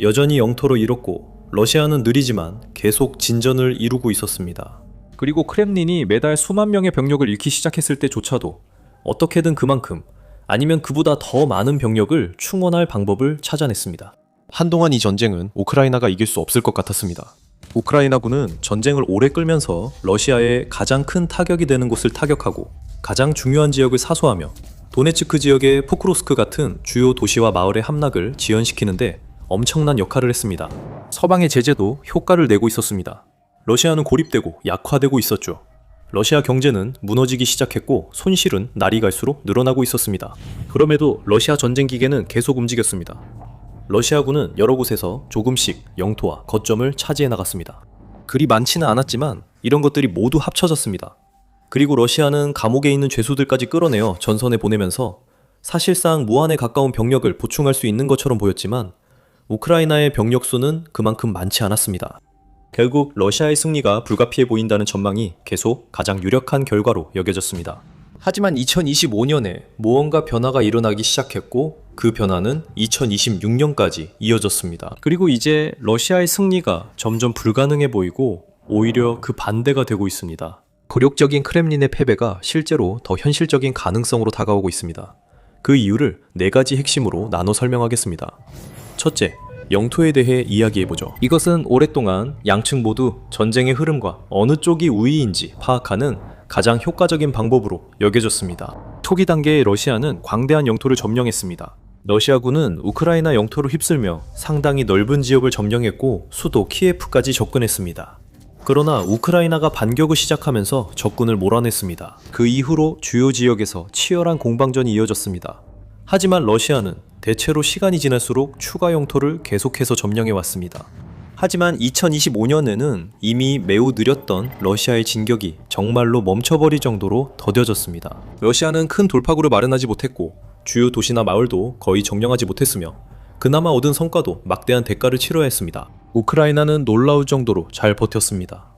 여전히 영토를 잃었고 러시아는 느리지만 계속 진전을 이루고 있었습니다. 그리고 크렘린이 매달 수만 명의 병력을 잃기 시작했을 때조차도 어떻게든 그만큼 아니면 그보다 더 많은 병력을 충원할 방법을 찾아냈습니다. 한동안 이 전쟁은 우크라이나가 이길 수 없을 것 같았습니다. 우크라이나군은 전쟁을 오래 끌면서 러시아의 가장 큰 타격이 되는 곳을 타격하고 가장 중요한 지역을 사수하며 도네츠크 지역의 포크로스크 같은 주요 도시와 마을의 함락을 지연시키는데 엄청난 역할을 했습니다. 서방의 제재도 효과를 내고 있었습니다. 러시아는 고립되고 약화되고 있었죠. 러시아 경제는 무너지기 시작했고 손실은 날이 갈수록 늘어나고 있었습니다. 그럼에도 러시아 전쟁 기계는 계속 움직였습니다. 러시아군은 여러 곳에서 조금씩 영토와 거점을 차지해 나갔습니다. 그리 많지는 않았지만 이런 것들이 모두 합쳐졌습니다. 그리고 러시아는 감옥에 있는 죄수들까지 끌어내어 전선에 보내면서 사실상 무한에 가까운 병력을 보충할 수 있는 것처럼 보였지만 우크라이나의 병력 수는 그만큼 많지 않았습니다. 결국 러시아의 승리가 불가피해 보인다는 전망이 계속 가장 유력한 결과로 여겨졌습니다. 하지만 2025년에 무언가 변화가 일어나기 시작했고 그 변화는 2026년까지 이어졌습니다. 그리고 이제 러시아의 승리가 점점 불가능해 보이고 오히려 그 반대가 되고 있습니다. 굴욕적인 크렘린의 패배가 실제로 더 현실적인 가능성으로 다가오고 있습니다. 그 이유를 4가지 핵심으로 나눠 설명하겠습니다. 첫째, 영토에 대해 이야기해보죠. 이것은 오랫동안 양측 모두 전쟁의 흐름과 어느 쪽이 우위인지 파악하는 가장 효과적인 방법으로 여겨졌습니다. 초기 단계에 러시아는 광대한 영토를 점령했습니다. 러시아군은 우크라이나 영토를 휩쓸며 상당히 넓은 지역을 점령했고 수도 키예프까지 접근했습니다. 그러나 우크라이나가 반격을 시작하면서 적군을 몰아냈습니다. 그 이후로 주요 지역에서 치열한 공방전이 이어졌습니다. 하지만 러시아는 대체로 시간이 지날수록 추가 영토를 계속해서 점령해왔습니다. 하지만 2025년에는 이미 매우 느렸던 러시아의 진격이 정말로 멈춰버릴 정도로 더뎌졌습니다. 러시아는 큰 돌파구를 마련하지 못했고 주요 도시나 마을도 거의 점령하지 못했으며 그나마 얻은 성과도 막대한 대가를 치러야 했습니다. 우크라이나는 놀라울 정도로 잘 버텼습니다.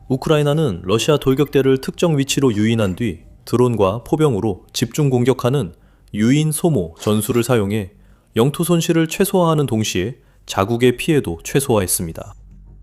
우크라이나는 러시아 돌격대를 특정 위치로 유인한 뒤 드론과 포병으로 집중 공격하는 유인 소모 전술을 사용해 영토 손실을 최소화하는 동시에 자국의 피해도 최소화했습니다.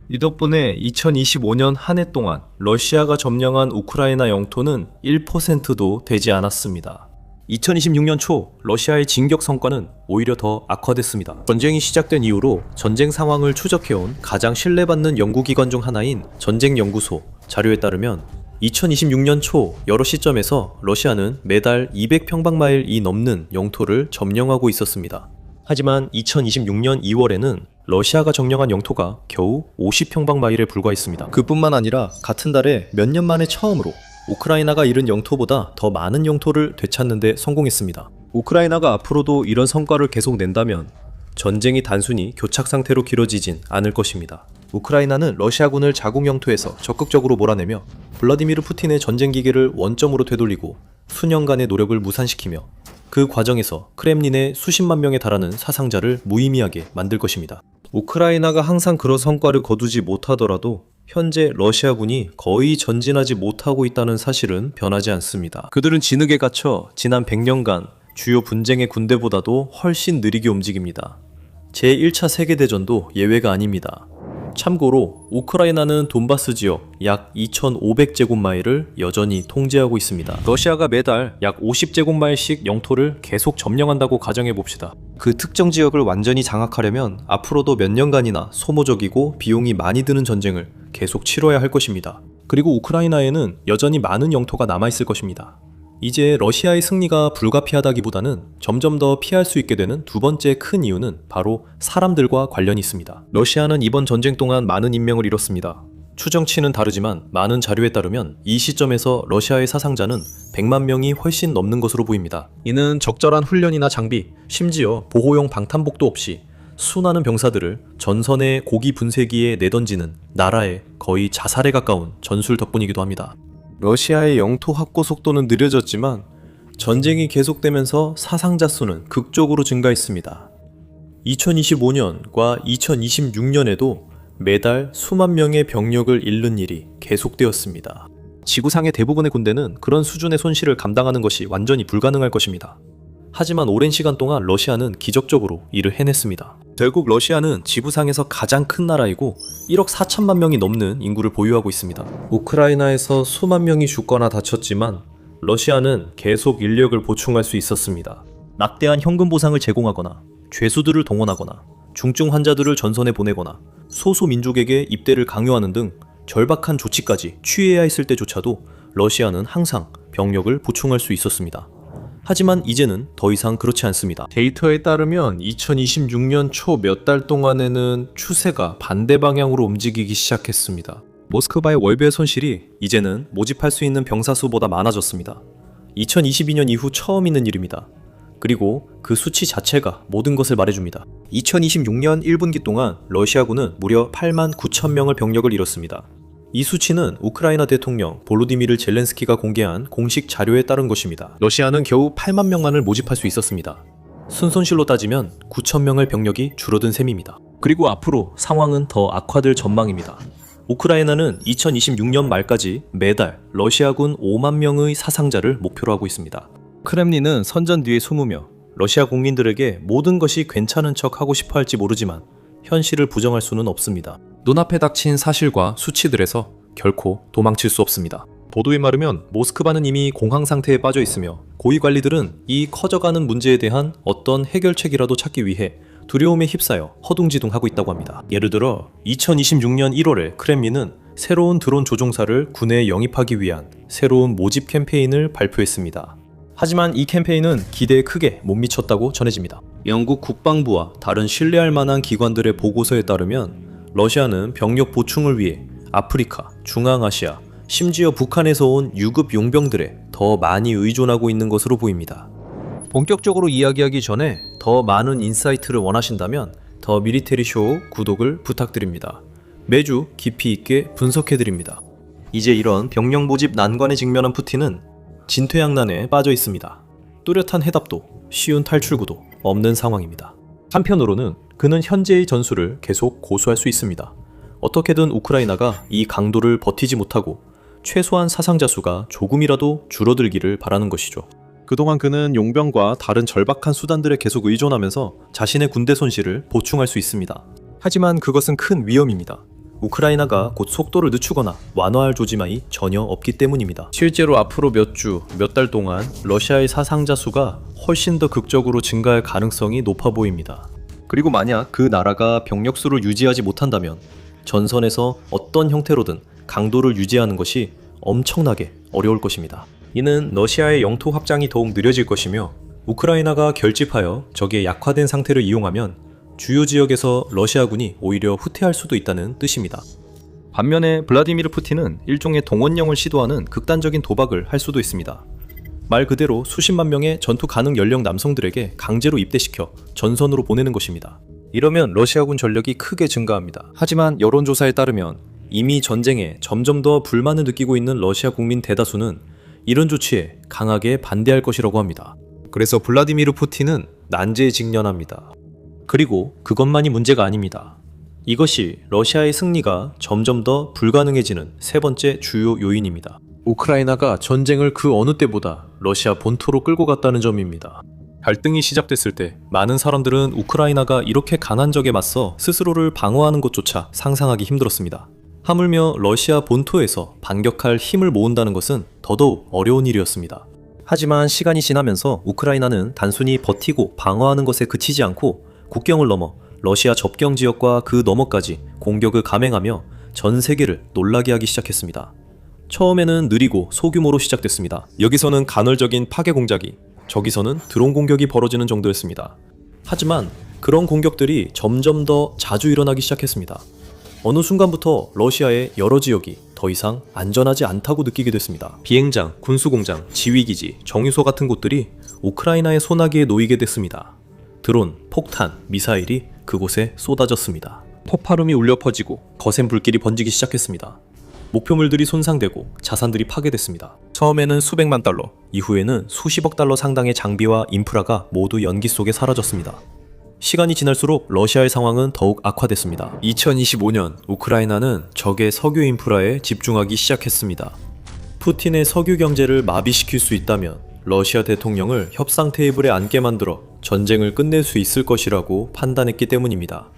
이 덕분에 2025년 한 해 동안 러시아가 점령한 우크라이나 영토는 1%도 되지 않았습니다. 2026년 초 러시아의 진격 성과는 오히려 더 악화됐습니다. 전쟁이 시작된 이후로 전쟁 상황을 추적해온 가장 신뢰받는 연구기관 중 하나인 전쟁연구소 자료에 따르면 2026년 초 여러 시점에서 러시아는 매달 200평방마일이 넘는 영토를 점령하고 있었습니다. 하지만 2026년 2월에는 러시아가 점령한 영토가 겨우 50평방마일에 불과했습니다. 그뿐만 아니라 같은 달에 몇 년 만에 처음으로 우크라이나가 잃은 영토보다 더 많은 영토를 되찾는 데 성공했습니다. 우크라이나가 앞으로도 이런 성과를 계속 낸다면 전쟁이 단순히 교착 상태로 길어지진 않을 것입니다. 우크라이나는 러시아군을 자국 영토에서 적극적으로 몰아내며 블라디미르 푸틴의 전쟁 기계를 원점으로 되돌리고 수년간의 노력을 무산시키며 그 과정에서 크렘린의 수십만 명에 달하는 사상자를 무의미하게 만들 것입니다. 우크라이나가 항상 그런 성과를 거두지 못하더라도 현재 러시아군이 거의 전진하지 못하고 있다는 사실은 변하지 않습니다. 그들은 진흙에 갇혀 지난 100년간 주요 분쟁의 군대보다도 훨씬 느리게 움직입니다. 제1차 세계대전도 예외가 아닙니다. 참고로 우크라이나는 돈바스 지역 약 2,500제곱마일을 여전히 통제하고 있습니다. 러시아가 매달 약 50제곱마일씩 영토를 계속 점령한다고 가정해봅시다. 그 특정 지역을 완전히 장악하려면 앞으로도 몇 년간이나 소모적이고 비용이 많이 드는 전쟁을 계속 치러야 할 것입니다. 그리고 우크라이나에는 여전히 많은 영토가 남아있을 것입니다. 이제 러시아의 승리가 불가피하다기보다는 점점 더 피할 수 있게 되는 두 번째 큰 이유는 바로 사람들과 관련이 있습니다. 러시아는 이번 전쟁 동안 많은 인명을 잃었습니다. 추정치는 다르지만 많은 자료에 따르면 이 시점에서 러시아의 사상자는 100만 명이 훨씬 넘는 것으로 보입니다. 이는 적절한 훈련이나 장비, 심지어 보호용 방탄복도 없이 수많은 병사들을 전선의 고기 분쇄기에 내던지는 나라의 거의 자살에 가까운 전술 덕분이기도 합니다. 러시아의 영토 확보 속도는 느려졌지만 전쟁이 계속되면서 사상자 수는 극적으로 증가했습니다. 2025년과 2026년에도 매달 수만 명의 병력을 잃는 일이 계속되었습니다. 지구상의 대부분의 군대는 그런 수준의 손실을 감당하는 것이 완전히 불가능할 것입니다. 하지만 오랜 시간 동안 러시아는 기적적으로 이를 해냈습니다. 결국 러시아는 지구상에서 가장 큰 나라이고 1억 4천만 명이 넘는 인구를 보유하고 있습니다. 우크라이나에서 수만 명이 죽거나 다쳤지만 러시아는 계속 인력을 보충할 수 있었습니다. 막대한 현금 보상을 제공하거나 죄수들을 동원하거나 중증 환자들을 전선에 보내거나 소수 민족에게 입대를 강요하는 등 절박한 조치까지 취해야 했을 때조차도 러시아는 항상 병력을 보충할 수 있었습니다. 하지만 이제는 더 이상 그렇지 않습니다. 데이터에 따르면 2026년 초 몇 달 동안에는 추세가 반대 방향으로 움직이기 시작했습니다. 모스크바의 월별 손실이 이제는 모집할 수 있는 병사 수보다 많아졌습니다. 2022년 이후 처음 있는 일입니다. 그리고 그 수치 자체가 모든 것을 말해줍니다. 2026년 1분기 동안 러시아군은 무려 8만 9천 명의 병력을 잃었습니다. 이 수치는 우크라이나 대통령 볼로디미르 젤렌스키가 공개한 공식 자료에 따른 것입니다. 러시아는 겨우 8만 명만을 모집할 수 있었습니다. 순손실로 따지면 9천 명의 병력이 줄어든 셈입니다. 그리고 앞으로 상황은 더 악화될 전망입니다. 우크라이나는 2026년 말까지 매달 러시아군 5만 명의 사상자를 목표로 하고 있습니다. 크렘린은 선전 뒤에 숨으며 러시아 국민들에게 모든 것이 괜찮은 척 하고 싶어 할지 모르지만 현실을 부정할 수는 없습니다. 눈앞에 닥친 사실과 수치들에서 결코 도망칠 수 없습니다. 보도에 따르면 모스크바는 이미 공황 상태에 빠져 있으며 고위 관리들은 이 커져가는 문제에 대한 어떤 해결책이라도 찾기 위해 두려움에 휩싸여 허둥지둥하고 있다고 합니다. 예를 들어 2026년 1월에 크렘린은 새로운 드론 조종사를 군에 영입하기 위한 새로운 모집 캠페인을 발표했습니다. 하지만 이 캠페인은 기대에 크게 못 미쳤다고 전해집니다. 영국 국방부와 다른 신뢰할 만한 기관들의 보고서에 따르면 러시아는 병력 보충을 위해 아프리카, 중앙아시아, 심지어 북한에서 온 유급 용병들에 더 많이 의존하고 있는 것으로 보입니다. 본격적으로 이야기하기 전에 더 많은 인사이트를 원하신다면 더 미리테리 쇼 구독을 부탁드립니다. 매주 깊이 있게 분석해드립니다. 이제 이런 병력 모집 난관에 직면한 푸틴은 진퇴양난에 빠져 있습니다. 뚜렷한 해답도 쉬운 탈출구도 없는 상황입니다. 한편으로는 그는 현재의 전술을 계속 고수할 수 있습니다. 어떻게든 우크라이나가 이 강도를 버티지 못하고 최소한 사상자 수가 조금이라도 줄어들기를 바라는 것이죠. 그동안 그는 용병과 다른 절박한 수단들에 계속 의존하면서 자신의 군대 손실을 보충할 수 있습니다. 하지만 그것은 큰 위험입니다. 우크라이나가 곧 속도를 늦추거나 완화할 조짐이 전혀 없기 때문입니다. 실제로 앞으로 몇 주, 몇 달 동안 러시아의 사상자 수가 훨씬 더 극적으로 증가할 가능성이 높아 보입니다. 그리고 만약 그 나라가 병력 수를 유지하지 못한다면 전선에서 어떤 형태로든 강도를 유지하는 것이 엄청나게 어려울 것입니다. 이는 러시아의 영토 확장이 더욱 느려질 것이며 우크라이나가 결집하여 적의 약화된 상태를 이용하면 주요 지역에서 러시아군이 오히려 후퇴할 수도 있다는 뜻입니다. 반면에 블라디미르 푸틴은 일종의 동원령을 시도하는 극단적인 도박을 할 수도 있습니다. 말 그대로 수십만 명의 전투 가능 연령 남성들에게 강제로 입대시켜 전선으로 보내는 것입니다. 이러면 러시아군 전력이 크게 증가합니다. 하지만 여론조사에 따르면 이미 전쟁에 점점 더 불만을 느끼고 있는 러시아 국민 대다수는 이런 조치에 강하게 반대할 것이라고 합니다. 그래서 블라디미르 푸틴은 난제에 직면합니다. 그리고 그것만이 문제가 아닙니다. 이것이 러시아의 승리가 점점 더 불가능해지는 세 번째 주요 요인입니다. 우크라이나가 전쟁을 그 어느 때보다 러시아 본토로 끌고 갔다는 점입니다. 갈등이 시작됐을 때 많은 사람들은 우크라이나가 이렇게 강한 적에 맞서 스스로를 방어하는 것조차 상상하기 힘들었습니다. 하물며 러시아 본토에서 반격할 힘을 모은다는 것은 더더욱 어려운 일이었습니다. 하지만 시간이 지나면서 우크라이나는 단순히 버티고 방어하는 것에 그치지 않고 국경을 넘어 러시아 접경 지역과 그 너머까지 공격을 감행하며 전 세계를 놀라게 하기 시작했습니다. 처음에는 느리고 소규모로 시작됐습니다. 여기서는 간헐적인 파괴 공작이, 저기서는 드론 공격이 벌어지는 정도였습니다. 하지만 그런 공격들이 점점 더 자주 일어나기 시작했습니다. 어느 순간부터 러시아의 여러 지역이 더 이상 안전하지 않다고 느끼게 됐습니다. 비행장, 군수공장, 지휘기지, 정유소 같은 곳들이 우크라이나의 소나기에 놓이게 됐습니다. 드론, 폭탄, 미사일이 그곳에 쏟아졌습니다. 폭발음이 울려 퍼지고 거센 불길이 번지기 시작했습니다. 목표물들이 손상되고 자산들이 파괴됐습니다. 처음에는 수백만 달러, 이후에는 수십억 달러 상당의 장비와 인프라가 모두 연기 속에 사라졌습니다. 시간이 지날수록 러시아의 상황은 더욱 악화됐습니다. 2025년 우크라이나는 적의 석유 인프라에 집중하기 시작했습니다. 푸틴의 석유 경제를 마비시킬 수 있다면 러시아 대통령을 협상 테이블에 앉게 만들어 전쟁을 끝낼 수 있을 것이라고 판단했기 때문입니다.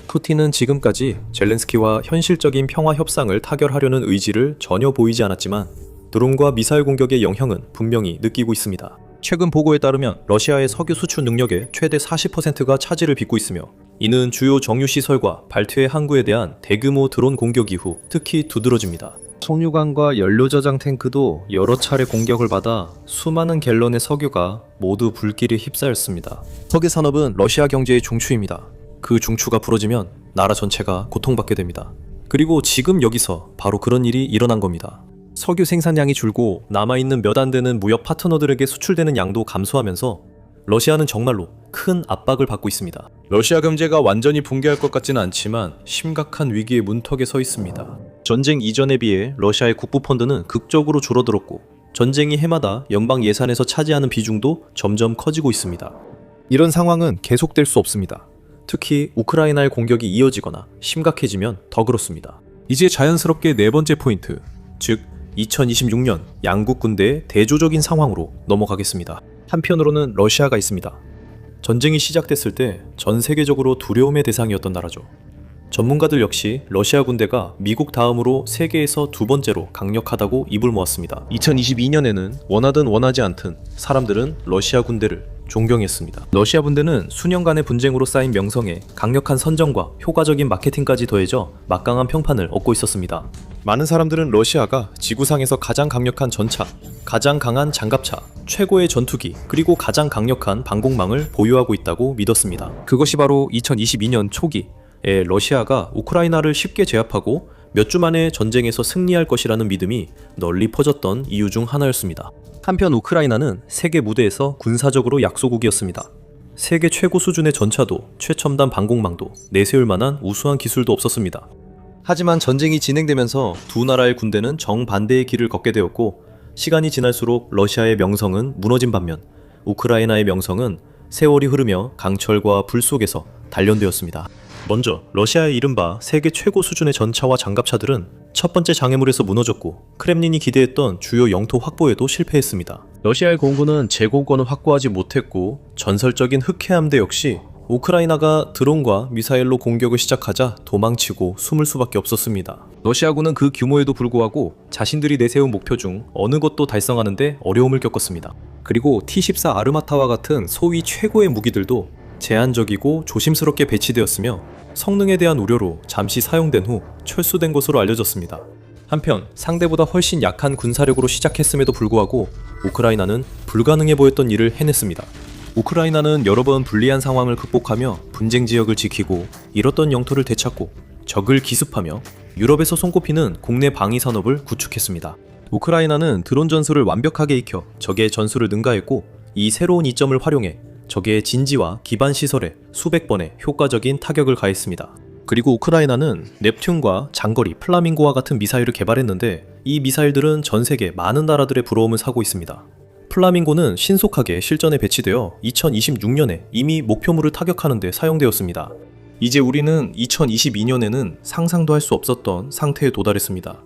푸틴은 지금까지 젤렌스키와 현실적인 평화 협상을 타결하려는 의지를 전혀 보이지 않았지만 드론과 미사일 공격의 영향은 분명히 느끼고 있습니다. 최근 보고에 따르면 러시아의 석유 수출 능력의 최대 40%가 차질을 빚고 있으며 이는 주요 정유시설과 발트해 항구에 대한 대규모 드론 공격 이후 특히 두드러집니다. 송유관과 연료저장 탱크도 여러 차례 공격을 받아 수많은 갤런의 석유가 모두 불길에 휩싸였습니다. 석유 산업은 러시아 경제의 중추입니다. 그 중추가 부러지면 나라 전체가 고통받게 됩니다. 그리고 지금 여기서 바로 그런 일이 일어난 겁니다. 석유 생산량이 줄고 남아있는 몇 안 되는 무역 파트너들에게 수출되는 양도 감소하면서 러시아는 정말로 큰 압박을 받고 있습니다. 러시아 경제가 완전히 붕괴할 것 같지는 않지만 심각한 위기의 문턱에 서 있습니다. 전쟁 이전에 비해 러시아의 국부 펀드는 극적으로 줄어들었고 전쟁이 해마다 연방 예산에서 차지하는 비중도 점점 커지고 있습니다. 이런 상황은 계속될 수 없습니다. 특히 우크라이나의 공격이 이어지거나 심각해지면 더 그렇습니다. 이제 자연스럽게 네 번째 포인트, 즉 2026년 양국 군대의 대조적인 상황으로 넘어가겠습니다. 한편으로는 러시아가 있습니다. 전쟁이 시작됐을 때 전 세계적으로 두려움의 대상이었던 나라죠. 전문가들 역시 러시아 군대가 미국 다음으로 세계에서 두 번째로 강력하다고 입을 모았습니다. 2022년에는 원하든 원하지 않든 사람들은 러시아 군대를 존경했습니다. 러시아 군대는 수년간의 분쟁으로 쌓인 명성에 강력한 선전과 효과적인 마케팅까지 더해져 막강한 평판을 얻고 있었습니다. 많은 사람들은 러시아가 지구상에서 가장 강력한 전차, 가장 강한 장갑차, 최고의 전투기, 그리고 가장 강력한 방공망을 보유하고 있다고 믿었습니다. 그것이 바로 2022년 초기에 러시아가 우크라이나를 쉽게 제압하고 몇 주 만에 전쟁에서 승리할 것이라는 믿음이 널리 퍼졌던 이유 중 하나였습니다. 한편 우크라이나는 세계 무대에서 군사적으로 약소국이었습니다. 세계 최고 수준의 전차도 최첨단 방공망도 내세울 만한 우수한 기술도 없었습니다. 하지만 전쟁이 진행되면서 두 나라의 군대는 정반대의 길을 걷게 되었고 시간이 지날수록 러시아의 명성은 무너진 반면 우크라이나의 명성은 세월이 흐르며 강철과 불 속에서 단련되었습니다. 먼저 러시아의 이른바 세계 최고 수준의 전차와 장갑차들은 첫 번째 장애물에서 무너졌고 크렘린이 기대했던 주요 영토 확보에도 실패했습니다. 러시아의 공군은 제공권을 확보하지 못했고 전설적인 흑해함대 역시 우크라이나가 드론과 미사일로 공격을 시작하자 도망치고 숨을 수밖에 없었습니다. 러시아군은 그 규모에도 불구하고 자신들이 내세운 목표 중 어느 것도 달성하는데 어려움을 겪었습니다. 그리고 T-14 아르마타와 같은 소위 최고의 무기들도 제한적이고 조심스럽게 배치되었으며 성능에 대한 우려로 잠시 사용된 후 철수된 것으로 알려졌습니다. 한편 상대보다 훨씬 약한 군사력으로 시작했음에도 불구하고 우크라이나는 불가능해 보였던 일을 해냈습니다. 우크라이나는 여러 번 불리한 상황을 극복하며 분쟁 지역을 지키고 잃었던 영토를 되찾고 적을 기습하며 유럽에서 손꼽히는 국내 방위 산업을 구축했습니다. 우크라이나는 드론 전술을 완벽하게 익혀 적의 전술을 능가했고 이 새로운 이점을 활용해 적의 진지와 기반 시설에 수백 번의 효과적인 타격을 가했습니다. 그리고 우크라이나는 넵튠과 장거리 플라밍고와 같은 미사일을 개발했는데 이 미사일들은 전 세계 많은 나라들의 부러움을 사고 있습니다. 플라밍고는 신속하게 실전에 배치되어 2026년에 이미 목표물을 타격하는 데 사용되었습니다. 이제 우리는 2022년에는 상상도 할 수 없었던 상태에 도달했습니다.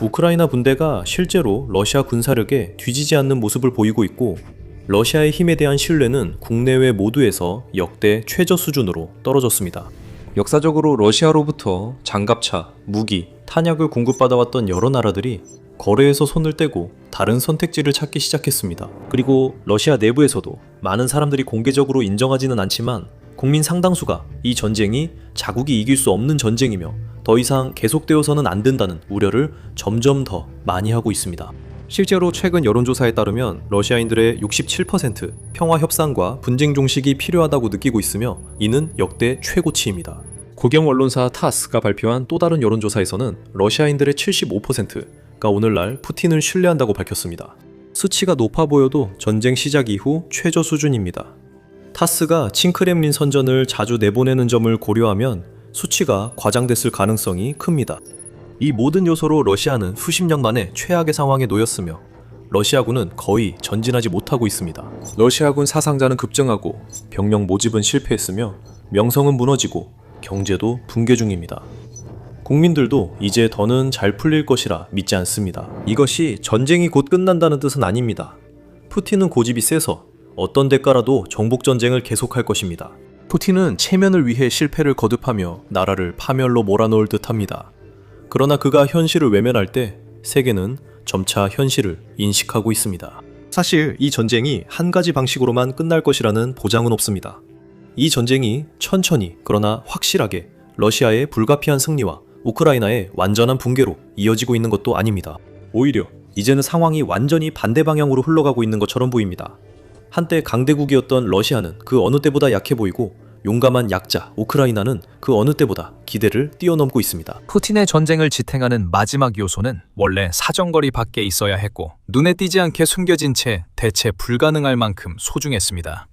우크라이나 군대가 실제로 러시아 군사력에 뒤지지 않는 모습을 보이고 있고 러시아의 힘에 대한 신뢰는 국내외 모두에서 역대 최저 수준으로 떨어졌습니다. 역사적으로 러시아로부터 장갑차, 무기, 탄약을 공급받아왔던 여러 나라들이 거래에서 손을 떼고 다른 선택지를 찾기 시작했습니다. 그리고 러시아 내부에서도 많은 사람들이 공개적으로 인정하지는 않지만 국민 상당수가 이 전쟁이 자국이 이길 수 없는 전쟁이며 더 이상 계속되어서는 안 된다는 우려를 점점 더 많이 하고 있습니다. 실제로 최근 여론조사에 따르면 러시아인들의 67% 평화 협상과 분쟁 종식이 필요하다고 느끼고 있으며 이는 역대 최고치입니다. 국영 언론사 타스가 발표한 또 다른 여론조사에서는 러시아인들의 75%가 오늘날 푸틴을 신뢰한다고 밝혔습니다. 수치가 높아 보여도 전쟁 시작 이후 최저 수준입니다. 타스가 친크렘린 선전을 자주 내보내는 점을 고려하면 수치가 과장됐을 가능성이 큽니다. 이 모든 요소로 러시아는 수십 년 만에 최악의 상황에 놓였으며 러시아군은 거의 전진하지 못하고 있습니다. 러시아군 사상자는 급증하고 병력 모집은 실패했으며 명성은 무너지고 경제도 붕괴 중입니다. 국민들도 이제 더는 잘 풀릴 것이라 믿지 않습니다. 이것이 전쟁이 곧 끝난다는 뜻은 아닙니다. 푸틴은 고집이 세서 어떤 대가라도 정복전쟁을 계속할 것입니다. 푸틴은 체면을 위해 실패를 거듭하며 나라를 파멸로 몰아넣을 듯합니다. 그러나 그가 현실을 외면할 때 세계는 점차 현실을 인식하고 있습니다. 사실 이 전쟁이 한 가지 방식으로만 끝날 것이라는 보장은 없습니다. 이 전쟁이 천천히 그러나 확실하게 러시아의 불가피한 승리와 우크라이나의 완전한 붕괴로 이어지고 있는 것도 아닙니다. 오히려 이제는 상황이 완전히 반대 방향으로 흘러가고 있는 것처럼 보입니다. 한때 강대국이었던 러시아는 그 어느 때보다 약해 보이고 용감한 약자 우크라이나는 그 어느 때보다 기대를 뛰어넘고 있습니다. 푸틴의 전쟁을 지탱하는 마지막 요소는 원래 사정거리 밖에 있어야 했고 눈에 띄지 않게 숨겨진 채 대체 불가능할 만큼 소중했습니다.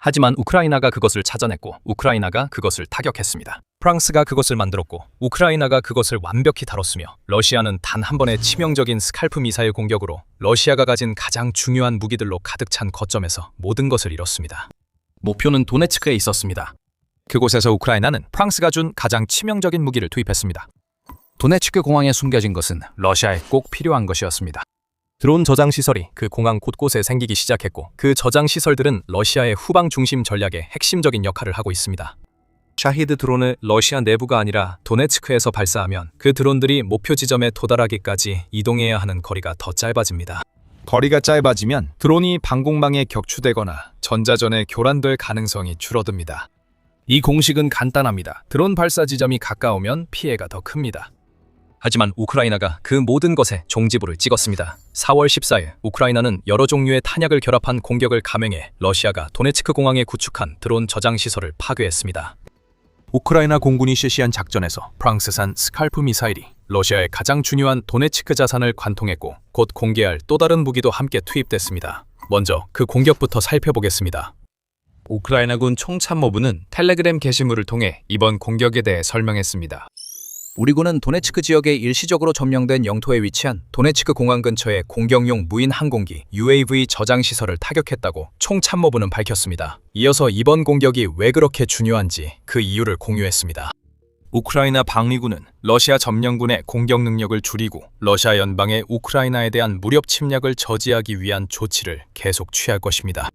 하지만 우크라이나가 그것을 찾아냈고 우크라이나가 그것을 타격했습니다. 프랑스가 그것을 만들었고 우크라이나가 그것을 완벽히 다뤘으며 러시아는 단 한 번의 치명적인 스칼프 미사일 공격으로 러시아가 가진 가장 중요한 무기들로 가득 찬 거점에서 모든 것을 잃었습니다. 목표는 도네츠크에 있었습니다. 그곳에서 우크라이나는 프랑스가 준 가장 치명적인 무기를 투입했습니다. 도네츠크 공항에 숨겨진 것은 러시아에 꼭 필요한 것이었습니다. 드론 저장 시설이 그 공항 곳곳에 생기기 시작했고 그 저장 시설들은 러시아의 후방 중심 전략의 핵심적인 역할을 하고 있습니다. 샤히드 드론을 러시아 내부가 아니라 도네츠크에서 발사하면 그 드론들이 목표 지점에 도달하기까지 이동해야 하는 거리가 더 짧아집니다. 거리가 짧아지면 드론이 방공망에 격추되거나 전자전에 교란될 가능성이 줄어듭니다. 이 공식은 간단합니다. 드론 발사 지점이 가까우면 피해가 더 큽니다. 하지만 우크라이나가 그 모든 것에 종지부를 찍었습니다. 4월 14일 우크라이나는 여러 종류의 탄약을 결합한 공격을 감행해 러시아가 도네츠크 공항에 구축한 드론 저장 시설을 파괴했습니다. 우크라이나 공군이 실시한 작전에서 프랑스산 스칼프 미사일이 러시아의 가장 중요한 도네츠크 자산을 관통했고 곧 공개할 또 다른 무기도 함께 투입됐습니다. 먼저 그 공격부터 살펴보겠습니다. 우크라이나군 총참모부는 텔레그램 게시물을 통해 이번 공격에 대해 설명했습니다. 우리 군은 도네츠크 지역에 일시적으로 점령된 영토에 위치한 도네츠크 공항 근처의 공격용 무인 항공기 UAV 저장 시설을 타격했다고 총참모부는 밝혔습니다. 이어서 이번 공격이 왜 그렇게 중요한지 그 이유를 공유했습니다. 우크라이나 방위군은 러시아 점령군의 공격 능력을 줄이고 러시아 연방의 우크라이나에 대한 무력 침략을 저지하기 위한 조치를 계속 취할 것입니다.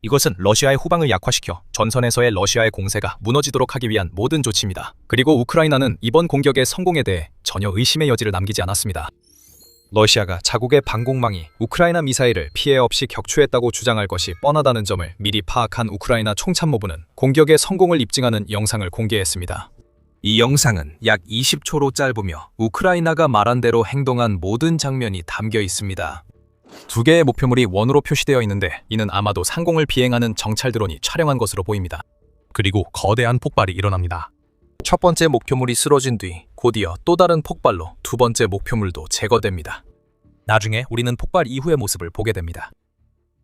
이것은 러시아의 후방을 약화시켜 전선에서의 러시아의 공세가 무너지도록 하기 위한 모든 조치입니다. 그리고 우크라이나는 이번 공격의 성공에 대해 전혀 의심의 여지를 남기지 않았습니다. 러시아가 자국의 방공망이 우크라이나 미사일을 피해 없이 격추했다고 주장할 것이 뻔하다는 점을 미리 파악한 우크라이나 총참모부는 공격의 성공을 입증하는 영상을 공개했습니다. 이 영상은 약 20초로 짧으며 우크라이나가 말한 대로 행동한 모든 장면이 담겨 있습니다. 두 개의 목표물이 원으로 표시되어 있는데 이는 아마도 상공을 비행하는 정찰 드론이 촬영한 것으로 보입니다. 그리고 거대한 폭발이 일어납니다. 첫 번째 목표물이 쓰러진 뒤 곧이어 또 다른 폭발로 두 번째 목표물도 제거됩니다. 나중에 우리는 폭발 이후의 모습을 보게 됩니다.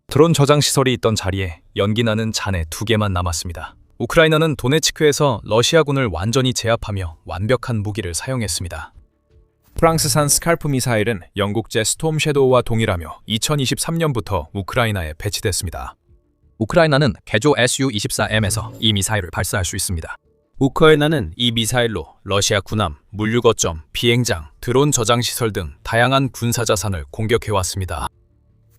드론 저장 시설이 있던 자리에 연기나는 잔해 2개만 남았습니다. 우크라이나는 도네츠크에서 러시아군을 완전히 제압하며 완벽한 무기를 사용했습니다. 프랑스산 스칼프 미사일은 영국제 스톰 섀도우와 동일하며 2023년부터 우크라이나에 배치됐습니다. 우크라이나는 개조 Su-24M에서 이 미사일을 발사할 수 있습니다. 우크라이나는 이 미사일로 러시아 군함, 물류 거점, 비행장, 드론 저장 시설 등 다양한 군사 자산을 공격해왔습니다.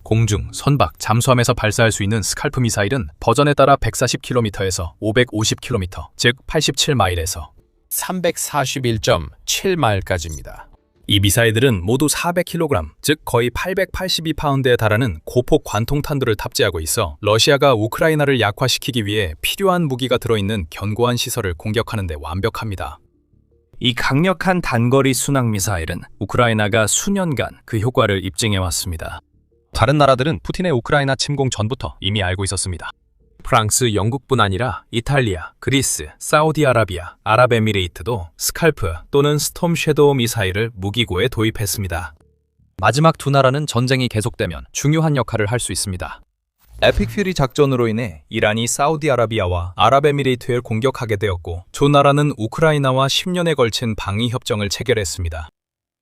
공중, 선박, 잠수함에서 발사할 수 있는 스칼프 미사일은 버전에 따라 140km에서 550km, 즉 87마일에서 341.7마일까지입니다. 이 미사일들은 모두 400kg, 즉 거의 882파운드에 달하는 고폭 관통탄두를 탑재하고 있어 러시아가 우크라이나를 약화시키기 위해 필요한 무기가 들어있는 견고한 시설을 공격하는 데 완벽합니다. 이 강력한 단거리 순항 미사일은 우크라이나가 수년간 그 효과를 입증해왔습니다. 다른 나라들은 푸틴의 우크라이나 침공 전부터 이미 알고 있었습니다. 프랑스, 영국뿐 아니라 이탈리아, 그리스, 사우디아라비아, 아랍에미레이트도 스칼프 또는 스톰 섀도우 미사일을 무기고에 도입했습니다. 마지막 두 나라는 전쟁이 계속되면 중요한 역할을 할 수 있습니다. 에픽 퓨리 작전으로 인해 이란이 사우디아라비아와 아랍에미레이트를 공격하게 되었고 두 나라는 우크라이나와 10년에 걸친 방위 협정을 체결했습니다.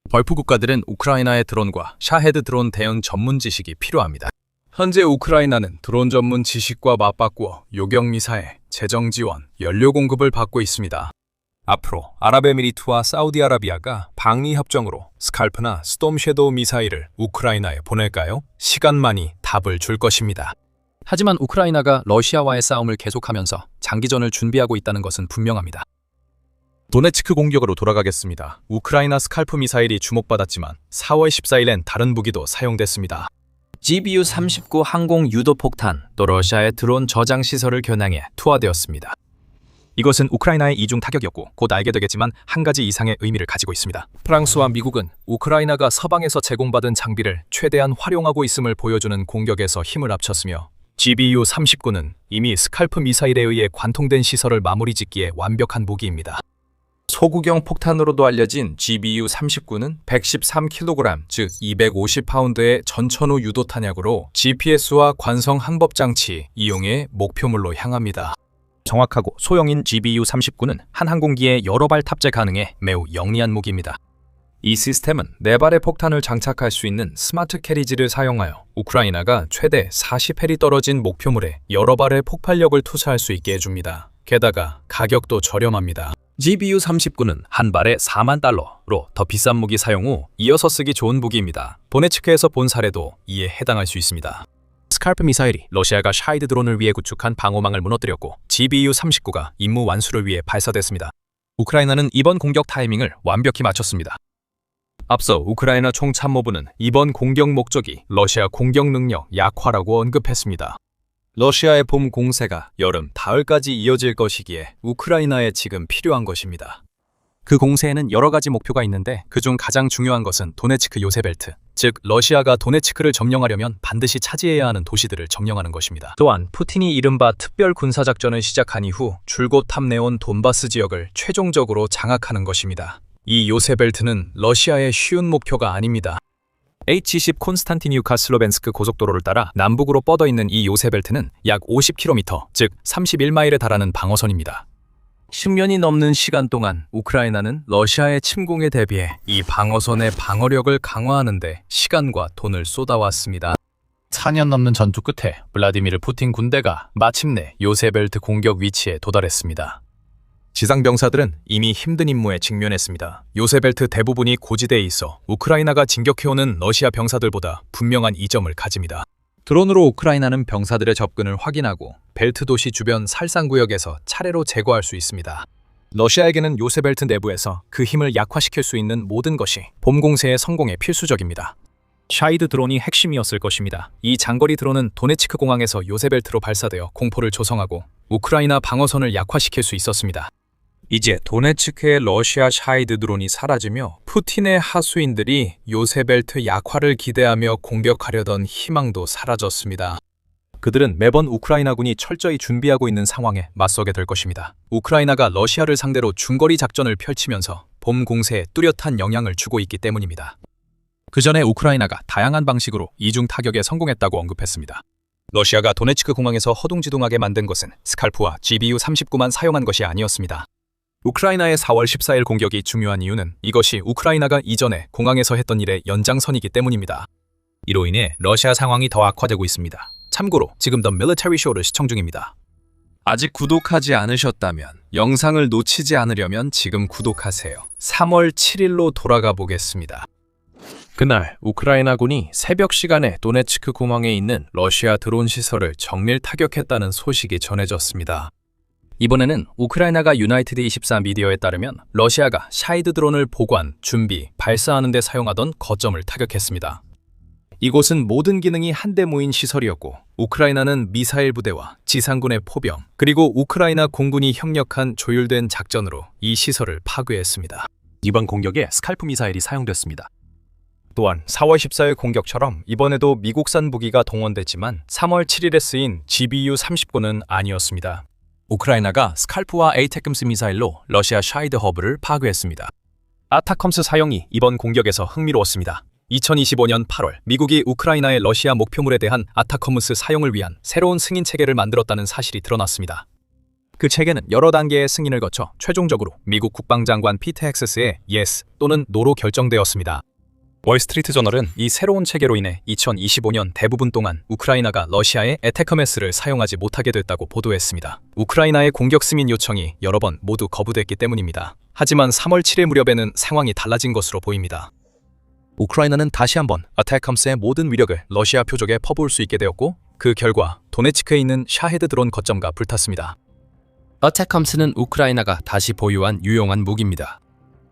벌프 국가들은 우크라이나의 드론과 샤헤드 드론 대응 전문 지식이 필요합니다. 현재 우크라이나는 드론 전문 지식과 맞바꾸어 요격 미사일, 재정 지원, 연료 공급을 받고 있습니다. 앞으로 아랍에미리트와 사우디아라비아가 방위 협정으로 스칼프나 스톰 섀도우 미사일을 우크라이나에 보낼까요? 시간만이 답을 줄 것입니다. 하지만 우크라이나가 러시아와의 싸움을 계속하면서 장기전을 준비하고 있다는 것은 분명합니다. 도네츠크 공격으로 돌아가겠습니다. 우크라이나 스칼프 미사일이 주목받았지만 4월 14일엔 다른 무기도 사용됐습니다. GBU-39 항공 유도 폭탄, 또 러시아의 드론 저장 시설을 겨냥해 투하되었습니다. 이것은 우크라이나의 이중 타격이었고 곧 알게 되겠지만 한 가지 이상의 의미를 가지고 있습니다. 프랑스와 미국은 우크라이나가 서방에서 제공받은 장비를 최대한 활용하고 있음을 보여주는 공격에서 힘을 합쳤으며 GBU-39는 이미 스칼프 미사일에 의해 관통된 시설을 마무리 짓기에 완벽한 무기입니다. 소구경 폭탄으로도 알려진 GBU-39는 113kg, 즉 250파운드의 전천후 유도 탄약으로 GPS와 관성 항법 장치 이용해 목표물로 향합니다. 정확하고 소형인 GBU-39는 한 항공기에 여러 발 탑재 가능해 매우 영리한 무기입니다. 이 시스템은 4발의 폭탄을 장착할 수 있는 스마트 캐리지를 사용하여 우크라이나가 최대 40헬이 떨어진 목표물에 여러 발의 폭발력을 투사할 수 있게 해줍니다. 게다가 가격도 저렴합니다. GBU-39는 한 발에 4만 달러로 더 비싼 무기 사용 후 이어서 쓰기 좋은 무기입니다. 도네츠크에서 본 사례도 이에 해당할 수 있습니다. 스칼프 미사일이 러시아가 샤이드 드론을 위해 구축한 방어망을 무너뜨렸고 GBU-39가 임무 완수를 위해 발사됐습니다. 우크라이나는 이번 공격 타이밍을 완벽히 맞췄습니다. 앞서 우크라이나 총참모부는 이번 공격 목적이 러시아 공격 능력 약화라고 언급했습니다. 러시아의 봄 공세가 여름, 가을까지 이어질 것이기에 우크라이나에 지금 필요한 것입니다. 그 공세에는 여러 가지 목표가 있는데 그중 가장 중요한 것은 도네츠크 요새벨트, 즉 러시아가 도네츠크를 점령하려면 반드시 차지해야 하는 도시들을 점령하는 것입니다. 또한 푸틴이 이른바 특별 군사작전을 시작한 이후 줄곧 탐내온 돈바스 지역을 최종적으로 장악하는 것입니다. 이 요새벨트는 러시아의 쉬운 목표가 아닙니다. H20 콘스탄티니우카 슬로벤스크 고속도로를 따라 남북으로 뻗어 있는 이 요새벨트는 약 50km, 즉 31마일에 달하는 방어선입니다. 10년이 넘는 시간 동안 우크라이나는 러시아의 침공에 대비해 이 방어선의 방어력을 강화하는 데 시간과 돈을 쏟아왔습니다. 4년 넘는 전투 끝에 블라디미르 푸틴 군대가 마침내 요세벨트 공격 위치에 도달했습니다. 지상병사들은 이미 힘든 임무에 직면했습니다. 요세벨트 대부분이 고지대에 있어 우크라이나가 진격해오는 러시아 병사들보다 분명한 이점을 가집니다. 드론으로 우크라이나는 병사들의 접근을 확인하고 벨트 도시 주변 살상구역에서 차례로 제거할 수 있습니다. 러시아에게는 요세벨트 내부에서 그 힘을 약화시킬 수 있는 모든 것이 봄 공세의 성공에 필수적입니다. 샤이드 드론이 핵심이었을 것입니다. 이 장거리 드론은 도네츠크 공항에서 요세벨트로 발사되어 공포를 조성하고 우크라이나 방어선을 약화시킬 수 있었습니다. 이제 도네츠크의 러시아 샤이드 드론이 사라지며 푸틴의 하수인들이 요세벨트 약화를 기대하며 공격하려던 희망도 사라졌습니다. 그들은 매번 우크라이나군이 철저히 준비하고 있는 상황에 맞서게 될 것입니다. 우크라이나가 러시아를 상대로 중거리 작전을 펼치면서 봄 공세에 뚜렷한 영향을 주고 있기 때문입니다. 그 전에 우크라이나가 다양한 방식으로 이중 타격에 성공했다고 언급했습니다. 러시아가 도네츠크 공항에서 허둥지둥하게 만든 것은 스칼프와 GBU-39만 사용한 것이 아니었습니다. 우크라이나의 4월 14일 공격이 중요한 이유는 이것이 우크라이나가 이전에 공항에서 했던 일의 연장선이기 때문입니다. 이로 인해 러시아 상황이 더 악화되고 있습니다. 참고로 지금 더 밀리터리 쇼를 시청 중입니다. 아직 구독하지 않으셨다면 영상을 놓치지 않으려면 지금 구독하세요. 3월 7일로 돌아가 보겠습니다. 그날 우크라이나군이 새벽 시간에 도네츠크 공항에 있는 러시아 드론 시설을 정밀 타격했다는 소식이 전해졌습니다. 이번에는 우크라이나가 유나이티드 24 미디어에 따르면 러시아가 샤이드 드론을 보관, 준비, 발사하는 데 사용하던 거점을 타격했습니다. 이곳은 모든 기능이 한데 모인 시설이었고 우크라이나는 미사일 부대와 지상군의 포병, 그리고 우크라이나 공군이 협력한 조율된 작전으로 이 시설을 파괴했습니다. 이번 공격에 스칼프 미사일이 사용됐습니다. 또한 4월 14일 공격처럼 이번에도 미국산 무기가 동원됐지만 3월 7일에 쓰인 GBU-39는 아니었습니다. 우크라이나가 스칼프와 에이테크스 미사일로 러시아 샤이드 허브를 파괴했습니다. 아타컴스 사용이 이번 공격에서 흥미로웠습니다. 2025년 8월 미국이 우크라이나의 러시아 목표물에 대한 아타컴스 사용을 위한 새로운 승인 체계를 만들었다는 사실이 드러났습니다. 그 체계는 여러 단계의 승인을 거쳐 최종적으로 미국 국방장관 피터 헥스의 Yes 또는 No로 결정되었습니다. 월스트리트 저널은 이 새로운 체계로 인해 2025년 대부분 동안 우크라이나가 러시아의 에테커메스를 사용하지 못하게 됐다고 보도했습니다. 우크라이나의 공격 승인 요청이 여러 번 모두 거부됐기 때문입니다. 하지만 3월 7일 무렵에는 상황이 달라진 것으로 보입니다. 우크라이나는 다시 한번 아타컴스의 모든 위력을 러시아 표적에 퍼부을 수 있게 되었고 그 결과 도네츠크에 있는 샤헤드 드론 거점과 불탔습니다. 아타컴스는 우크라이나가 다시 보유한 유용한 무기입니다.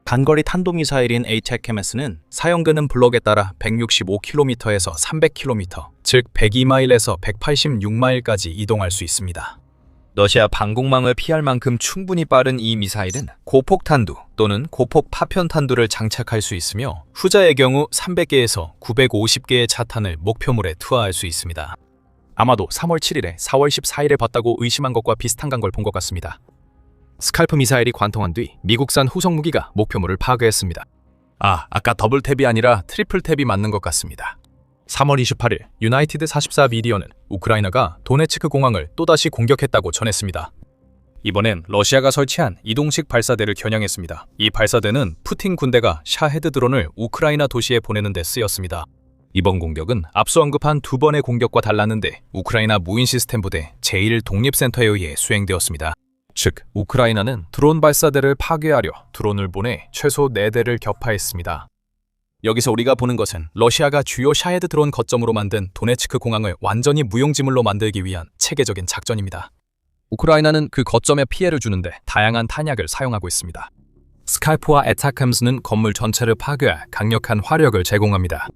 단거리 탄도미사일인 에이테크스는 사용되는 블록에 따라 165km에서 300km, 즉 102마일에서 186마일까지 이동할 수 있습니다. 러시아 방공망을 피할 만큼 충분히 빠른 이 미사일은 고폭탄두 또는 고폭 파편탄두를 장착할 수 있으며 후자의 경우 300개에서 950개의 자탄을 목표물에 투하할 수 있습니다. 아마도 3월 7일에 4월 14일에 봤다고 의심한 것과 비슷한 걸 본 것 같습니다. 스칼프 미사일이 관통한 뒤 미국산 후속 무기가 목표물을 파괴했습니다. 아까 더블 탭이 아니라 트리플 탭이 맞는 것 같습니다. 3월 28일 유나이티드 44 미디어는 우크라이나가 도네츠크 공항을 또다시 공격했다고 전했습니다. 이번엔 러시아가 설치한 이동식 발사대를 겨냥했습니다. 이 발사대는 푸틴 군대가 샤헤드 드론을 우크라이나 도시에 보내는 데 쓰였습니다. 이번 공격은 앞서 언급한 두 번의 공격과 달랐는데 우크라이나 무인 시스템 부대 제1독립센터에 의해 수행되었습니다. 즉, 우크라이나는 드론 발사대를 파괴하려 드론을 보내 최소 4대를 격파했습니다. 여기서 우리가 보는 것은 러시아가 주요 샤헤드 드론 거점으로 만든 도네츠크 공항을 완전히 무용지물로 만들기 위한 체계적인 작전입니다. 우크라이나는 그 거점에 피해를 주는데 다양한 탄약을 사용하고 있습니다. 스칼프와 에타컴스는 건물 전체를 파괴할 강력한 화력을 제공합니다.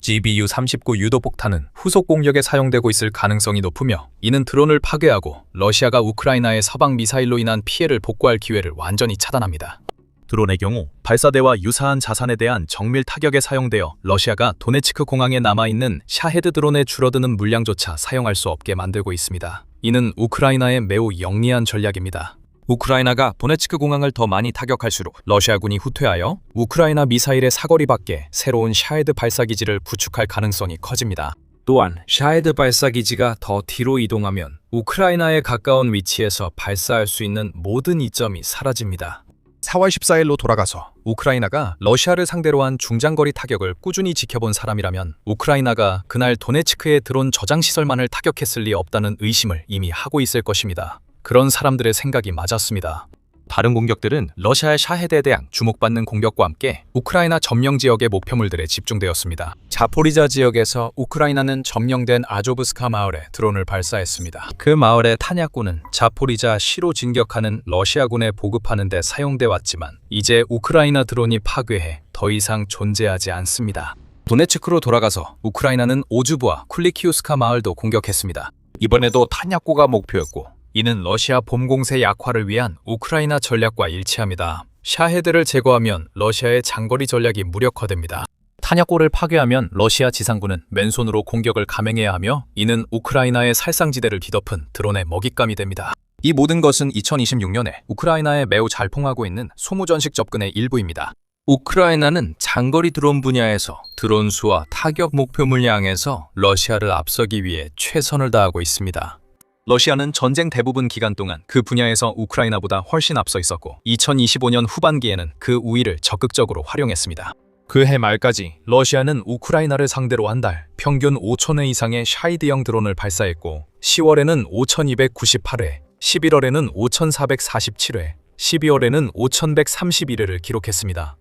GBU-39 유도폭탄은 후속 공격에 사용되고 있을 가능성이 높으며 이는 드론을 파괴하고 러시아가 우크라이나의 서방 미사일로 인한 피해를 복구할 기회를 완전히 차단합니다. 드론의 경우 발사대와 유사한 자산에 대한 정밀 타격에 사용되어 러시아가 도네츠크 공항에 남아있는 샤헤드 드론의 줄어드는 물량조차 사용할 수 없게 만들고 있습니다. 이는 우크라이나의 매우 영리한 전략입니다. 우크라이나가 도네츠크 공항을 더 많이 타격할수록 러시아군이 후퇴하여 우크라이나 미사일의 사거리 밖에 새로운 샤헤드 발사기지를 구축할 가능성이 커집니다. 또한 샤헤드 발사 기지가 더 뒤로 이동하면 우크라이나에 가까운 위치에서 발사할 수 있는 모든 이점이 사라집니다. 4월 14일로 돌아가서 우크라이나가 러시아를 상대로 한 중장거리 타격을 꾸준히 지켜본 사람이라면 우크라이나가 그날 도네츠크의 드론 저장 시설만을 타격했을 리 없다는 의심을 이미 하고 있을 것입니다. 그런 사람들의 생각이 맞았습니다. 다른 공격들은 러시아의 샤헤드에 대한 주목받는 공격과 함께 우크라이나 점령 지역의 목표물들에 집중되었습니다. 자포리자 지역에서 우크라이나는 점령된 아조브스카 마을에 드론을 발사했습니다. 그 마을의 탄약고는 자포리자 시로 진격하는 러시아군에 보급하는 데 사용돼 왔지만 이제 우크라이나 드론이 파괴해 더 이상 존재하지 않습니다. 도네츠크로 돌아가서 우크라이나는 오주부와 쿨리키우스카 마을도 공격했습니다. 이번에도 탄약고가 목표였고 이는 러시아 봄공세 약화를 위한 우크라이나 전략과 일치합니다. 샤헤드를 제거하면 러시아의 장거리 전략이 무력화됩니다. 탄약고를 파괴하면 러시아 지상군은 맨손으로 공격을 감행해야 하며 이는 우크라이나의 살상지대를 뒤덮은 드론의 먹잇감이 됩니다. 이 모든 것은 2026년에 우크라이나에 매우 잘 통하고 있는 소무전식 접근의 일부입니다. 우크라이나는 장거리 드론 분야에서 드론 수와 타격 목표 물량에서 러시아를 앞서기 위해 최선을 다하고 있습니다. 러시아는 전쟁 대부분 기간 동안 그 분야에서 우크라이나보다 훨씬 앞서 있었고 2025년 후반기에는 그 우위를 적극적으로 활용했습니다. 그해 말까지 러시아는 우크라이나를 상대로 한 달 평균 5,000회 이상의 샤이드형 드론을 발사했고 10월에는 5,298회, 11월에는 5,447회, 12월에는 5,131회를 기록했습니다.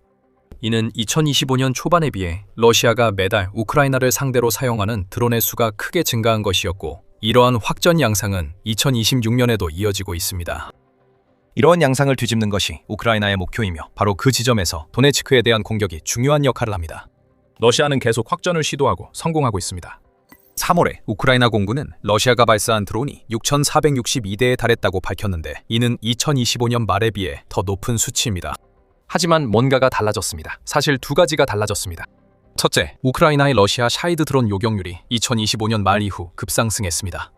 이는 2025년 초반에 비해 러시아가 매달 우크라이나를 상대로 사용하는 드론의 수가 크게 증가한 것이었고 이러한 확전 양상은 2026년에도 이어지고 있습니다. 이러한 양상을 뒤집는 것이 우크라이나의 목표이며 바로 그 지점에서 도네츠크에 대한 공격이 중요한 역할을 합니다. 러시아는 계속 확전을 시도하고 성공하고 있습니다. 3월에 우크라이나 공군은 러시아가 발사한 드론이 6,462대에 달했다고 밝혔는데 이는 2025년 말에 비해 더 높은 수치입니다. 하지만 뭔가가 달라졌습니다. 사실 두 가지가 달라졌습니다. 첫째, 우크라이나의 러시아 샤이드 드론 요격률이 2025년 말 이후 급상승했습니다.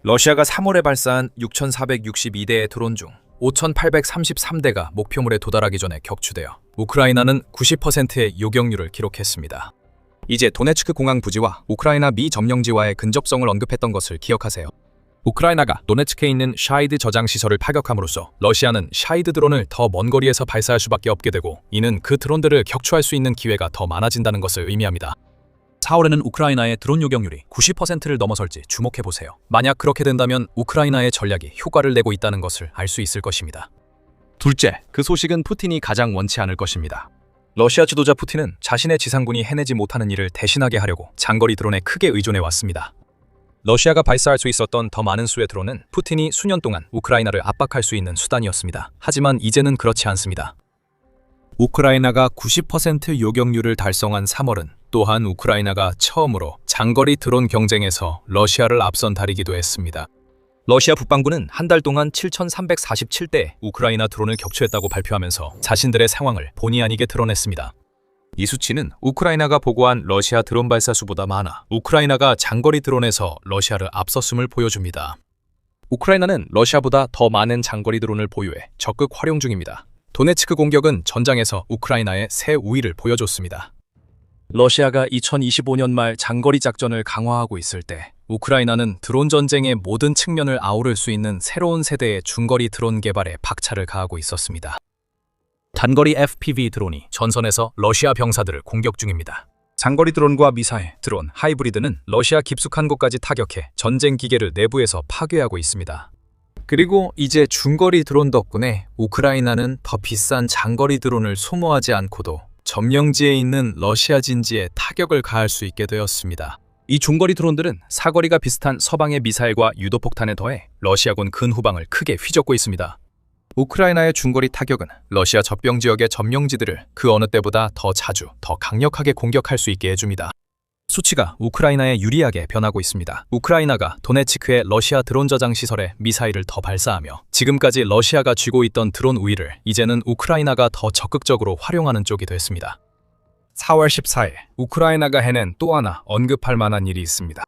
러시아가 3월에 발사한 6,462대의 드론 중 5,833대가 목표물에 도달하기 전에 격추되어 우크라이나는 90%의 요격률을 기록했습니다. 이제 도네츠크 공항 부지와 우크라이나 미 점령지와의 근접성을 언급했던 것을 기억하세요. 우크라이나가 도네츠크에 있는 샤이드 저장 시설을 파격함으로써 러시아는 샤이드 드론을 더 먼 거리에서 발사할 수밖에 없게 되고 이는 그 드론들을 격추할 수 있는 기회가 더 많아진다는 것을 의미합니다. 4월에는 우크라이나의 드론 요격률이 90%를 넘어설지 주목해보세요. 만약 그렇게 된다면 우크라이나의 전략이 효과를 내고 있다는 것을 알 수 있을 것입니다. 둘째, 그 소식은 푸틴이 가장 원치 않을 것입니다. 러시아 지도자 푸틴은 자신의 지상군이 해내지 못하는 일을 대신하게 하려고 장거리 드론에 크게 의존해왔습니다. 러시아가 발사할 수 있었던 더 많은 수의 드론은 푸틴이 수년 동안 우크라이나를 압박할 수 있는 수단이었습니다. 하지만 이제는 그렇지 않습니다. 우크라이나가 90% 요격률을 달성한 3월은 또한 우크라이나가 처음으로 장거리 드론 경쟁에서 러시아를 앞선 달이기도 했습니다. 러시아 국방부는 한 달 동안 7,347대 우크라이나 드론을 격추했다고 발표하면서 자신들의 상황을 본의 아니게 드러냈습니다. 이 수치는 우크라이나가 보고한 러시아 드론 발사 수보다 많아 우크라이나가 장거리 드론에서 러시아를 앞섰음을 보여줍니다. 우크라이나는 러시아보다 더 많은 장거리 드론을 보유해 적극 활용 중입니다. 도네츠크 공격은 전장에서 우크라이나의 새 우위를 보여줬습니다. 러시아가 2025년 말 장거리 작전을 강화하고 있을 때 우크라이나는 드론 전쟁의 모든 측면을 아우를 수 있는 새로운 세대의 중거리 드론 개발에 박차를 가하고 있었습니다. 단거리 FPV 드론이 전선에서 러시아 병사들을 공격 중입니다. 장거리 드론과 미사일, 드론, 하이브리드는 러시아 깊숙한 곳까지 타격해 전쟁 기계를 내부에서 파괴하고 있습니다. 그리고 이제 중거리 드론 덕분에 우크라이나는 더 비싼 장거리 드론을 소모하지 않고도 점령지에 있는 러시아 진지에 타격을 가할 수 있게 되었습니다. 이 중거리 드론들은 사거리가 비슷한 서방의 미사일과 유도폭탄에 더해 러시아군 근후방을 크게 휘젓고 있습니다. 우크라이나의 중거리 타격은 러시아 접경 지역의 점령지들을 그 어느 때보다 더 자주, 더 강력하게 공격할 수 있게 해줍니다. 수치가 우크라이나에 유리하게 변하고 있습니다. 우크라이나가 도네츠크의 러시아 드론 저장 시설에 미사일을 더 발사하며 지금까지 러시아가 쥐고 있던 드론 우위를 이제는 우크라이나가 더 적극적으로 활용하는 쪽이 됐습니다. 4월 14일, 우크라이나가 해낸 또 하나 언급할 만한 일이 있습니다.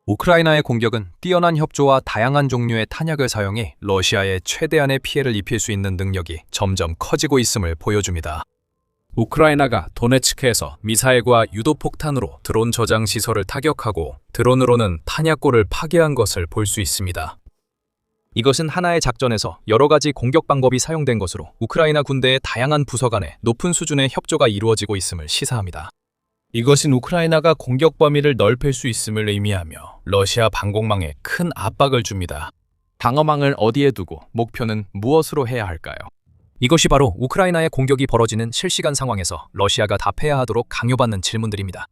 우크라이나의 공격은 뛰어난 협조와 다양한 종류의 탄약을 사용해 러시아에 최대한의 피해를 입힐 수 있는 능력이 점점 커지고 있음을 보여줍니다. 우크라이나가 도네츠크에서 미사일과 유도폭탄으로 드론 저장 시설을 타격하고 드론으로는 탄약고를 파괴한 것을 볼 수 있습니다. 이것은 하나의 작전에서 여러 가지 공격 방법이 사용된 것으로 우크라이나 군대의 다양한 부서 간에 높은 수준의 협조가 이루어지고 있음을 시사합니다. 이것은 우크라이나가 공격 범위를 넓힐 수 있음을 의미하며 러시아 방공망에 큰 압박을 줍니다. 방어망을 어디에 두고 목표는 무엇으로 해야 할까요? 이것이 바로 우크라이나의 공격이 벌어지는 실시간 상황에서 러시아가 답해야 하도록 강요받는 질문들입니다.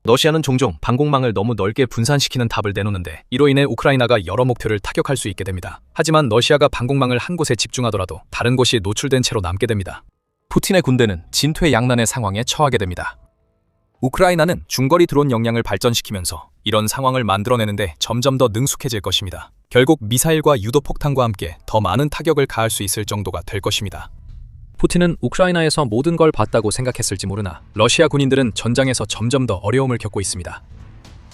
러시아는 종종 방공망을 너무 넓게 분산시키는 답을 내놓는데 이로 인해 우크라이나가 여러 목표를 타격할 수 있게 됩니다. 하지만 러시아가 방공망을 한 곳에 집중하더라도 다른 곳이 노출된 채로 남게 됩니다. 푸틴의 군대는 진퇴양난의 상황에 처하게 됩니다. 우크라이나는 중거리 드론 역량을 발전시키면서 이런 상황을 만들어내는데 점점 더 능숙해질 것입니다. 결국 미사일과 유도폭탄과 함께 더 많은 타격을 가할 수 있을 정도가 될 것입니다. 푸틴은 우크라이나에서 모든 걸 봤다고 생각했을지 모르나 러시아 군인들은 전장에서 점점 더 어려움을 겪고 있습니다.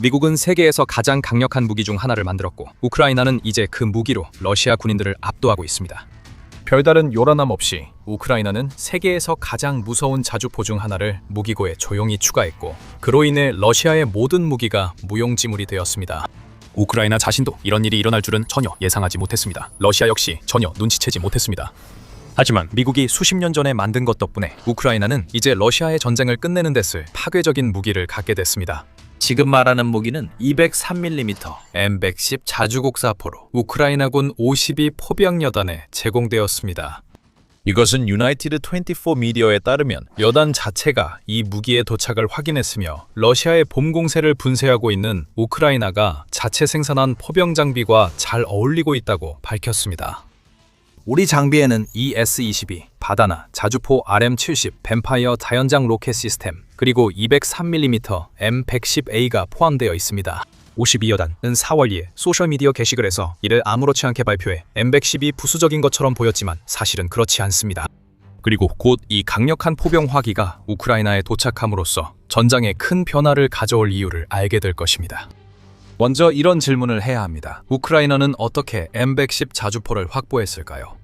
미국은 세계에서 가장 강력한 무기 중 하나를 만들었고 우크라이나는 이제 그 무기로 러시아 군인들을 압도하고 있습니다. 별다른 요란함 없이 우크라이나는 세계에서 가장 무서운 자주포 중 하나를 무기고에 조용히 추가했고 그로 인해 러시아의 모든 무기가 무용지물이 되었습니다. 우크라이나 자신도 이런 일이 일어날 줄은 전혀 예상하지 못했습니다. 러시아 역시 전혀 눈치채지 못했습니다. 하지만 미국이 수십 년 전에 만든 것 덕분에 우크라이나는 이제 러시아의 전쟁을 끝내는 데 쓸 파괴적인 무기를 갖게 됐습니다. 지금 말하는 무기는 203mm M110 자주곡사포로 우크라이나군 52 포병여단에 제공되었습니다. 이것은 유나이티드 24 미디어에 따르면 여단 자체가 이 무기의 도착을 확인했으며 러시아의 봄 공세를 분쇄하고 있는 우크라이나가 자체 생산한 포병 장비와 잘 어울리고 있다고 밝혔습니다. 우리 장비에는 ES-22, 바다나, 자주포 RM-70, 뱀파이어 다연장 로켓 시스템, 그리고 203mm M110A가 포함되어 있습니다. 52여단은 4월 2일 소셜미디어 게시글에서 이를 아무렇지 않게 발표해 M110이 부수적인 것처럼 보였지만 사실은 그렇지 않습니다. 그리고 곧 이 강력한 포병 화기가 우크라이나에 도착함으로써 전장에 큰 변화를 가져올 이유를 알게 될 것입니다. 먼저 이런 질문을 해야 합니다. 우크라이나는 어떻게 M110 자주포를 확보했을까요?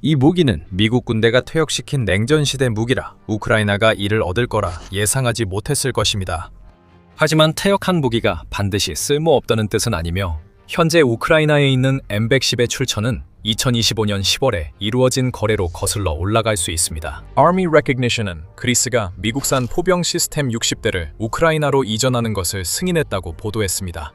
이 무기는 미국 군대가 퇴역시킨 냉전시대 무기라 우크라이나가 이를 얻을 거라 예상하지 못했을 것입니다. 하지만 퇴역한 무기가 반드시 쓸모없다는 뜻은 아니며 현재 우크라이나에 있는 M110의 출처는 2025년 10월에 이루어진 거래로 거슬러 올라갈 수 있습니다. Army Recognition은 그리스가 미국산 포병 시스템 60대를 우크라이나로 이전하는 것을 승인했다고 보도했습니다.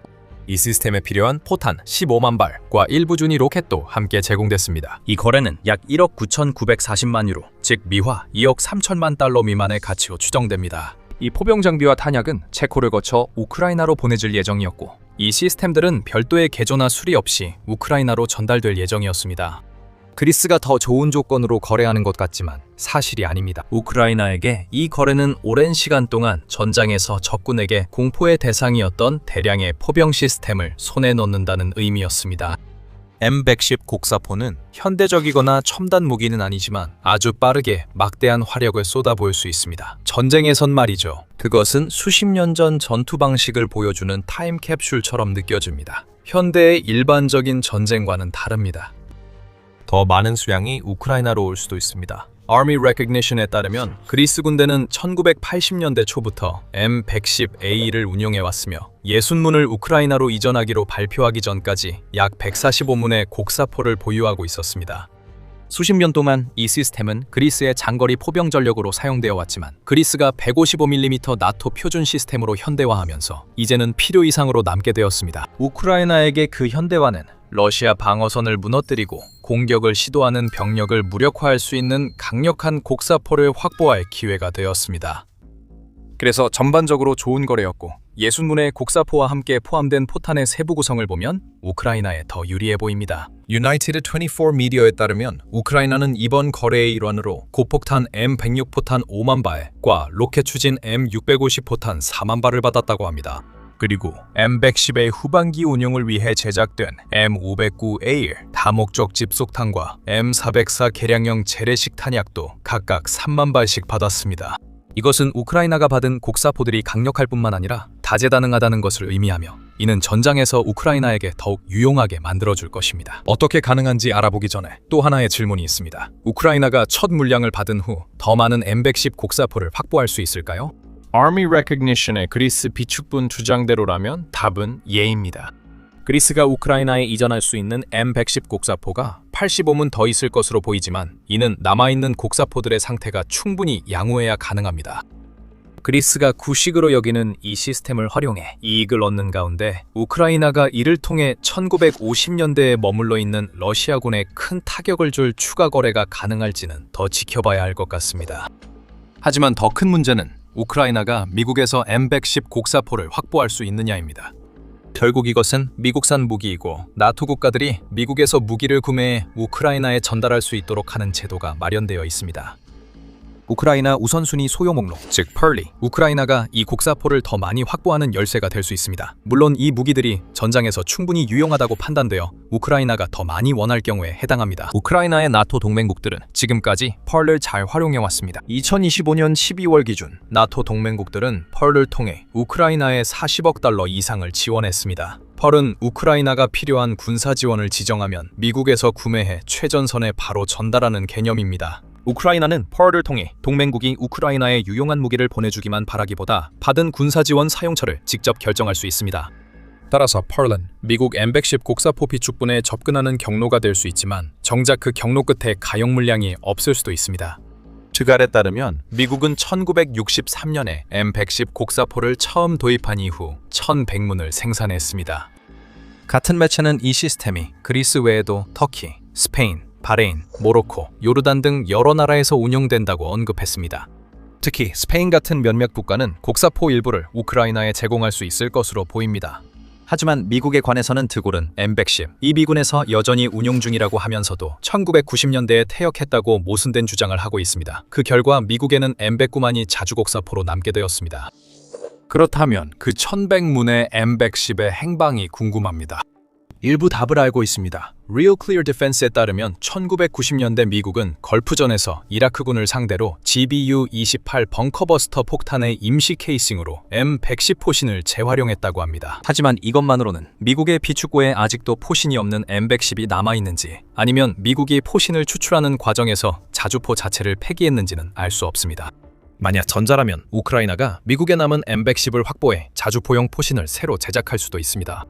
이 시스템에 필요한 포탄 15만 발과 일부 준위 로켓도 함께 제공됐습니다. 이 거래는 약 1억 9,940만 유로, 즉 미화 2억 3천만 달러 미만의 가치로 추정됩니다. 이 포병 장비와 탄약은 체코를 거쳐 우크라이나로 보내질 예정이었고 이 시스템들은 별도의 개조나 수리 없이 우크라이나로 전달될 예정이었습니다. 그리스가 더 좋은 조건으로 거래하는 것 같지만 사실이 아닙니다. 우크라이나에게 이 거래는 오랜 시간 동안 전장에서 적군에게 공포의 대상이었던 대량의 포병 시스템을 손에 넣는다는 의미였습니다. M110 곡사포는 현대적이거나 첨단 무기는 아니지만 아주 빠르게 막대한 화력을 쏟아부을 수 있습니다. 전쟁에선 말이죠. 그것은 수십 년 전 전투 방식을 보여주는 타임캡슐처럼 느껴집니다. 현대의 일반적인 전쟁과는 다릅니다. 더 많은 수량이 우크라이나로 올 수도 있습니다. Army Recognition에 따르면 그리스 군대는 1980년대 초부터 M110A를 운용해왔으며 60문을 우크라이나로 이전하기로 발표하기 전까지 약 145문의 곡사포를 보유하고 있었습니다. 수십 년 동안 이 시스템은 그리스의 장거리 포병 전력으로 사용되어 왔지만 그리스가 155mm 나토 표준 시스템으로 현대화하면서 이제는 필요 이상으로 남게 되었습니다. 우크라이나에게 그 현대화는 러시아 방어선을 무너뜨리고 공격을 시도하는 병력을 무력화할 수 있는 강력한 곡사포를 확보할 기회가 되었습니다. 그래서 전반적으로 좋은 거래였고 60문의 곡사포와 함께 포함된 포탄의 세부 구성을 보면 우크라이나에 더 유리해 보입니다. 유나이티드 24 미디어에 따르면 우크라이나는 이번 거래의 일환으로 고폭탄 M106 포탄 5만 발과 로켓 추진 M650 포탄 4만 발을 받았다고 합니다. 그리고 M110의 후반기 운용을 위해 제작된 M509A 다목적 집속탄과 M404 개량형 재래식 탄약도 각각 3만 발씩 받았습니다. 이것은 우크라이나가 받은 곡사포들이 강력할 뿐만 아니라 다재다능하다는 것을 의미하며 이는 전장에서 우크라이나에게 더욱 유용하게 만들어줄 것입니다. 어떻게 가능한지 알아보기 전에 또 하나의 질문이 있습니다. 우크라이나가 첫 물량을 받은 후 더 많은 M110 곡사포를 확보할 수 있을까요? Army Recognition의 그리스 비축분 주장대로라면 답은 예입니다. 그리스가 우크라이나에 이전할 수 있는 M110 곡사포가 85문 더 있을 것으로 보이지만 이는 남아있는 곡사포들의 상태가 충분히 양호해야 가능합니다. 그리스가 구식으로 여기는 이 시스템을 활용해 이익을 얻는 가운데 우크라이나가 이를 통해 1950년대에 머물러 있는 러시아군에 큰 타격을 줄 추가 거래가 가능할지는 더 지켜봐야 할 것 같습니다. 하지만 더 큰 문제는 우크라이나가 미국에서 M110 곡사포를 확보할 수 있느냐입니다. 결국 이것은 미국산 무기이고 나토 국가들이 미국에서 무기를 구매해 우크라이나에 전달할 수 있도록 하는 제도가 마련되어 있습니다. 우크라이나 우선순위 소요 목록, 즉 펄리. 우크라이나가 이 곡사포를 더 많이 확보하는 열쇠가 될 수 있습니다. 물론 이 무기들이 전장에서 충분히 유용하다고 판단되어 우크라이나가 더 많이 원할 경우에 해당합니다. 우크라이나의 나토 동맹국들은 지금까지 펄을 잘 활용해왔습니다. 2025년 12월 기준 나토 동맹국들은 펄을 통해 우크라이나에 40억 달러 이상을 지원했습니다. 펄은 우크라이나가 필요한 군사 지원을 지정하면 미국에서 구매해 최전선에 바로 전달하는 개념입니다. 우크라이나는 펄을 통해 동맹국이 우크라이나에 유용한 무기를 보내주기만 바라기보다 받은 군사 지원 사용처를 직접 결정할 수 있습니다. 따라서 펄은 미국 M110 곡사포 비축분에 접근하는 경로가 될 수 있지만 정작 그 경로 끝에 가용 물량이 없을 수도 있습니다. 츠갈에 따르면 미국은 1963년에 M110 곡사포를 처음 도입한 이후 1100문을 생산했습니다. 같은 매체는 이 시스템이 그리스 외에도 터키, 스페인, 바레인, 모로코, 요르단 등 여러 나라에서 운용된다고 언급했습니다. 특히 스페인 같은 몇몇 국가는 곡사포 일부를 우크라이나에 제공할 수 있을 것으로 보입니다. 하지만 미국에 관해서는 드골은 M110, 이 미군에서 여전히 운용 중이라고 하면서도 1990년대에 퇴역했다고 모순된 주장을 하고 있습니다. 그 결과 미국에는 M109만이 자주곡사포로 남게 되었습니다. 그렇다면 그 1100문의 M110의 행방이 궁금합니다. 일부 답을 알고 있습니다. Real Clear Defense에 따르면 1990년대 미국은 걸프전에서 이라크군을 상대로 GBU-28 벙커버스터 폭탄의 임시 케이싱으로 M110 포신을 재활용했다고 합니다. 하지만 이것만으로는 미국의 비축고에 아직도 포신이 없는 M110이 남아있는지 아니면 미국이 포신을 추출하는 과정에서 자주포 자체를 폐기했는지는 알 수 없습니다. 만약 전자라면 우크라이나가 미국에 남은 M110을 확보해 자주포용 포신을 새로 제작할 수도 있습니다.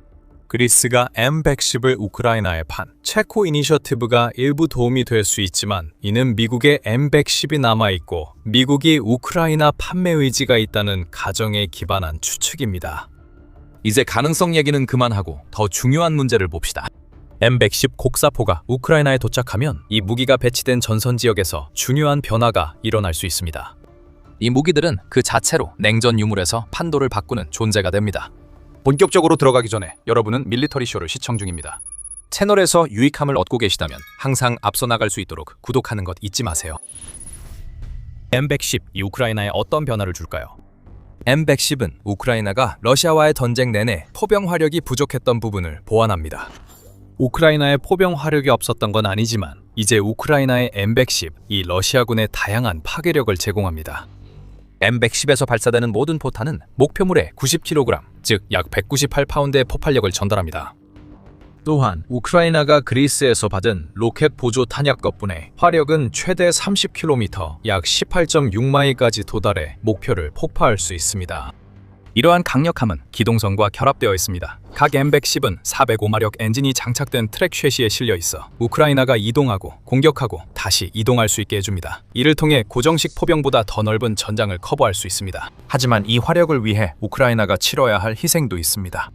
그리스가 M110을 우크라이나에 판 체코 이니셔티브가 일부 도움이 될 수 있지만 이는 미국의 M110이 남아있고 미국이 우크라이나 판매 의지가 있다는 가정에 기반한 추측입니다. 이제 가능성 얘기는 그만하고 더 중요한 문제를 봅시다. M110 곡사포가 우크라이나에 도착하면 이 무기가 배치된 전선 지역에서 중요한 변화가 일어날 수 있습니다. 이 무기들은 그 자체로 냉전 유물에서 판도를 바꾸는 존재가 됩니다. 본격적으로 들어가기 전에 여러분은 밀리터리 쇼를 시청 중입니다. 채널에서 유익함을 얻고 계시다면 항상 앞서 나갈 수 있도록 구독하는 것 잊지 마세요. M110, 이 우크라이나에 어떤 변화를 줄까요? M110은 우크라이나가 러시아와의 전쟁 내내 포병 화력이 부족했던 부분을 보완합니다. 우크라이나에 포병 화력이 없었던 건 아니지만 이제 우크라이나의 M110, 이 러시아군의 다양한 파괴력을 제공합니다. M110에서 발사되는 모든 포탄은 목표물의 90kg, 즉 약 198파운드의 폭발력을 전달합니다. 또한 우크라이나가 그리스에서 받은 로켓 보조 탄약 덕분에 화력은 최대 30km, 약 18.6마일까지 도달해 목표를 폭파할 수 있습니다. 이러한 강력함은 기동성과 결합되어 있습니다. 각 M110은 405마력 엔진이 장착된 트랙 쉐시에 실려 있어 우크라이나가 이동하고 공격하고 다시 이동할 수 있게 해줍니다. 이를 통해 고정식 포병보다 더 넓은 전장을 커버할 수 있습니다. 하지만 이 화력을 위해 우크라이나가 치러야 할 희생도 있습니다.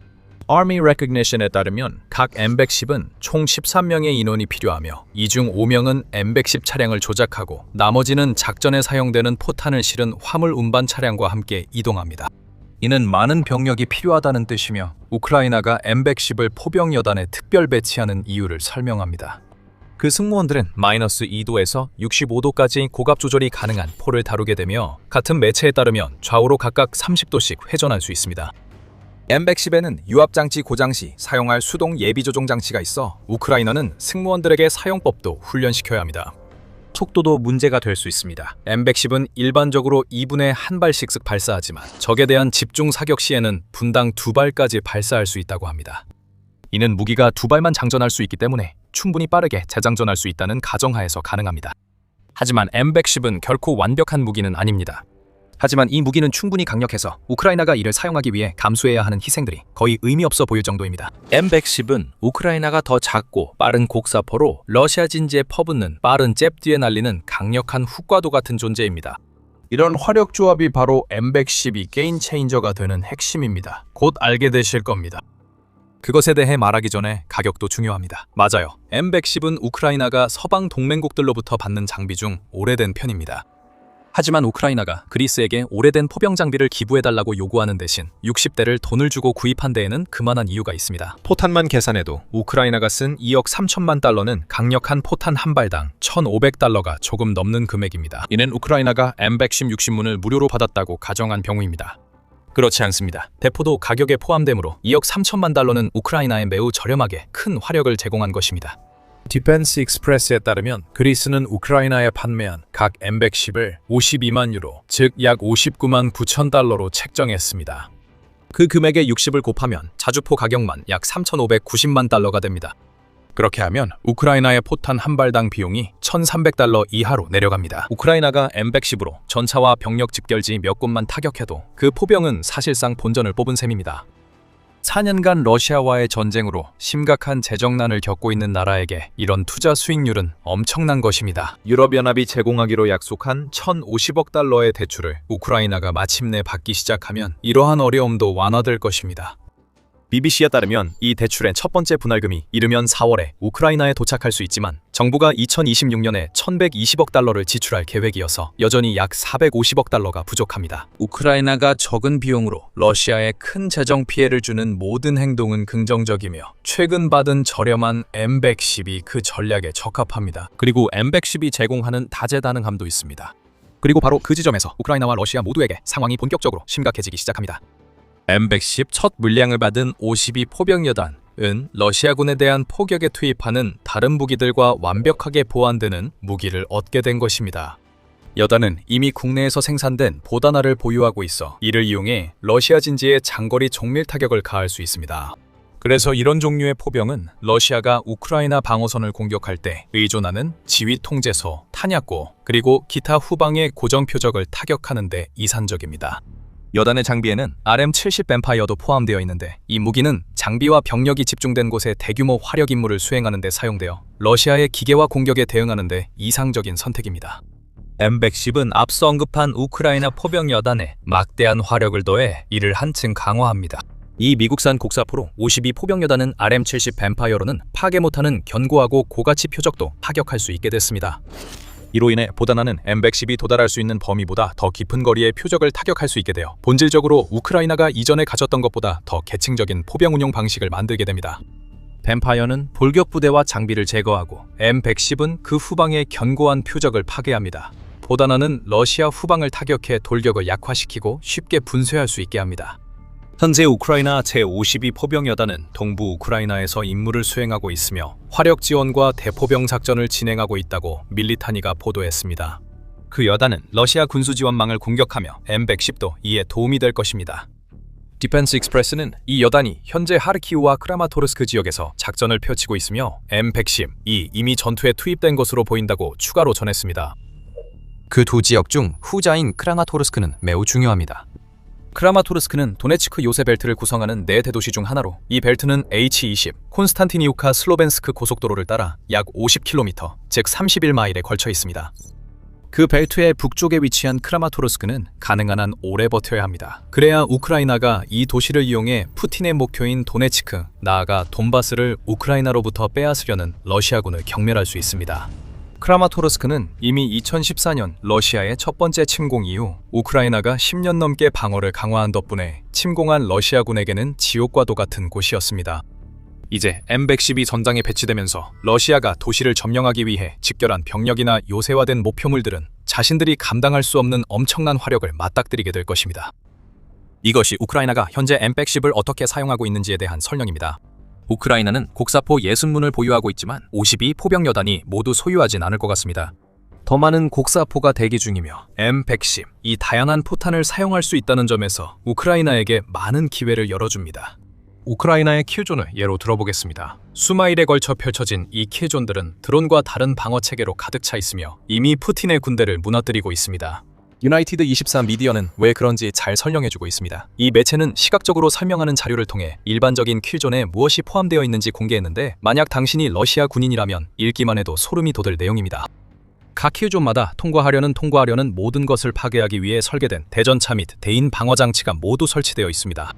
Army Recognition에 따르면 각 M110은 총 13명의 인원이 필요하며 이 중 5명은 M110 차량을 조작하고 나머지는 작전에 사용되는 포탄을 실은 화물 운반 차량과 함께 이동합니다. 이는 많은 병력이 필요하다는 뜻이며 우크라이나가 M110을 포병 여단에 특별 배치하는 이유를 설명합니다. 그 승무원들은 마이너스 2도에서 65도까지 고갑 조절이 가능한 포를 다루게 되며 같은 매체에 따르면 좌우로 각각 30도씩 회전할 수 있습니다. M110에는 유압장치 고장 시 사용할 수동 예비 조종 장치가 있어 우크라이나는 승무원들에게 사용법도 훈련시켜야 합니다. 속도도 문제가 될 수 있습니다. M110은 일반적으로 2분에 1발씩 발사하지만 적에 대한 집중 사격 시에는 분당 2발까지 발사할 수 있다고 합니다. 이는 무기가 2발만 장전할 수 있기 때문에 충분히 빠르게 재장전할 수 있다는 가정하에서 가능합니다. 하지만 M110은 결코 완벽한 무기는 아닙니다. 하지만 이 무기는 충분히 강력해서 우크라이나가 이를 사용하기 위해 감수해야 하는 희생들이 거의 의미 없어 보일 정도입니다. M110은 우크라이나가 더 작고 빠른 곡사포로 러시아 진지에 퍼붓는 빠른 잽 뒤에 날리는 강력한 훅과도 같은 존재입니다. 이런 화력 조합이 바로 M110이 게임 체인저가 되는 핵심입니다. 곧 알게 되실 겁니다. 그것에 대해 말하기 전에 가격도 중요합니다. 맞아요. M110은 우크라이나가 서방 동맹국들로부터 받는 장비 중 오래된 편입니다. 하지만 우크라이나가 그리스에게 오래된 포병 장비를 기부해달라고 요구하는 대신 60대를 돈을 주고 구입한 데에는 그만한 이유가 있습니다. 포탄만 계산해도 우크라이나가 쓴 2억 3천만 달러는 강력한 포탄 한 발당 1,500달러가 조금 넘는 금액입니다. 이는 우크라이나가 M110 60문을 무료로 받았다고 가정한 경우입니다. 그렇지 않습니다. 대포도 가격에 포함되므로 2억 3천만 달러는 우크라이나에 매우 저렴하게 큰 화력을 제공한 것입니다. 디펜스 익스프레스에 따르면 그리스는 우크라이나에 판매한 각 M110을 52만 유로, 즉 약 59만 9천 달러로 책정했습니다. 그 금액에 60을 곱하면 자주포 가격만 약 3,590만 달러가 됩니다. 그렇게 하면 우크라이나의 포탄 한 발당 비용이 1,300달러 이하로 내려갑니다. 우크라이나가 M110으로 전차와 병력 집결지 몇 곳만 타격해도 그 포병은 사실상 본전을 뽑은 셈입니다. 4년간 러시아와의 전쟁으로 심각한 재정난을 겪고 있는 나라에게 이런 투자 수익률은 엄청난 것입니다. 유럽연합이 제공하기로 약속한 1,050억 달러의 대출을 우크라이나가 마침내 받기 시작하면 이러한 어려움도 완화될 것입니다. BBC에 따르면 이 대출의 첫 번째 분할금이 이르면 4월에 우크라이나에 도착할 수 있지만 정부가 2026년에 1,120억 달러를 지출할 계획이어서 여전히 약 450억 달러가 부족합니다. 우크라이나가 적은 비용으로 러시아에 큰 재정 피해를 주는 모든 행동은 긍정적이며 최근 받은 저렴한 M110이 그 전략에 적합합니다. 그리고 M110이 제공하는 다재다능함도 있습니다. 그리고 바로 그 지점에서 우크라이나와 러시아 모두에게 상황이 본격적으로 심각해지기 시작합니다. M110 첫 물량을 받은 52 포병여단은 러시아군에 대한 포격에 투입하는 다른 무기들과 완벽하게 보완되는 무기를 얻게 된 것입니다. 여단은 이미 국내에서 생산된 보다나를 보유하고 있어 이를 이용해 러시아 진지에 장거리 정밀 타격을 가할 수 있습니다. 그래서 이런 종류의 포병은 러시아가 우크라이나 방어선을 공격할 때 의존하는 지휘 통제소, 탄약고, 그리고 기타 후방의 고정 표적을 타격하는 데 이산적입니다. 여단의 장비에는 RM-70 뱀파이어도 포함되어 있는데 이 무기는 장비와 병력이 집중된 곳에 대규모 화력 임무를 수행하는 데 사용되어 러시아의 기계화 공격에 대응하는 데 이상적인 선택입니다. M110은 앞서 언급한 우크라이나 포병 여단에 막대한 화력을 더해 이를 한층 강화합니다. 이 미국산 곡사포로 52 포병 여단은 RM-70 뱀파이어로는 파괴 못하는 견고하고 고가치 표적도 타격할 수 있게 됐습니다. 이로 인해 보다나는 M110이 도달할 수 있는 범위보다 더 깊은 거리의 표적을 타격할 수 있게 되어 본질적으로 우크라이나가 이전에 가졌던 것보다 더 계층적인 포병 운용 방식을 만들게 됩니다. 뱀파이어는 볼격 부대와 장비를 제거하고 M110은 그 후방의 견고한 표적을 파괴합니다. 보다나는 러시아 후방을 타격해 돌격을 약화시키고 쉽게 분쇄할 수 있게 합니다. 현재 우크라이나 제52 포병여단은 동부 우크라이나에서 임무를 수행하고 있으며 화력 지원과 대포병 작전을 진행하고 있다고 밀리타니가 보도했습니다. 그 여단은 러시아 군수 지원망을 공격하며 M110도 이에 도움이 될 것입니다. 디펜스 익스프레스는 이 여단이 현재 하르키우와 크라마토르스크 지역에서 작전을 펼치고 있으며 M110이 이미 전투에 투입된 것으로 보인다고 추가로 전했습니다. 그 두 지역 중 후자인 크라마토르스크는 매우 중요합니다. 크라마토르스크는 도네츠크 요새 벨트를 구성하는 네 대도시 중 하나로 이 벨트는 H20 콘스탄티니우카 슬로벤스크 고속도로를 따라 약 50km, 즉 31마일에 걸쳐 있습니다. 그 벨트의 북쪽에 위치한 크라마토르스크는 가능한 한 오래 버텨야 합니다. 그래야 우크라이나가 이 도시를 이용해 푸틴의 목표인 도네츠크, 나아가 돈바스를 우크라이나로부터 빼앗으려는 러시아군을 경멸할 수 있습니다. 크라마토르스크는 이미 2014년 러시아의 첫 번째 침공 이후 우크라이나가 10년 넘게 방어를 강화한 덕분에 침공한 러시아군에게는 지옥과도 같은 곳이었습니다. 이제 M110이 전장에 배치되면서 러시아가 도시를 점령하기 위해 집결한 병력이나 요새화된 목표물들은 자신들이 감당할 수 없는 엄청난 화력을 맞닥뜨리게 될 것입니다. 이것이 우크라이나가 현재 M110을 어떻게 사용하고 있는지에 대한 설명입니다. 우크라이나는 곡사포 60문을 보유하고 있지만 52 포병여단이 모두 소유하진 않을 것 같습니다. 더 많은 곡사포가 대기 중이며 M110, 이 다양한 포탄을 사용할 수 있다는 점에서 우크라이나에게 많은 기회를 열어줍니다. 우크라이나의 킬존을 예로 들어보겠습니다. 수마일에 걸쳐 펼쳐진 이 킬존들은 드론과 다른 방어 체계로 가득 차 있으며 이미 푸틴의 군대를 무너뜨리고 있습니다. 유나이티드 24 미디어는 왜 그런지 잘 설명해주고 있습니다. 이 매체는 시각적으로 설명하는 자료를 통해 일반적인 킬존에 무엇이 포함되어 있는지 공개했는데, 만약 당신이 러시아 군인이라면 읽기만 해도 소름이 돋을 내용입니다. 각 킬존마다 통과하려는 모든 것을 파괴하기 위해 설계된 대전차 및 대인 방어 장치가 모두 설치되어 있습니다.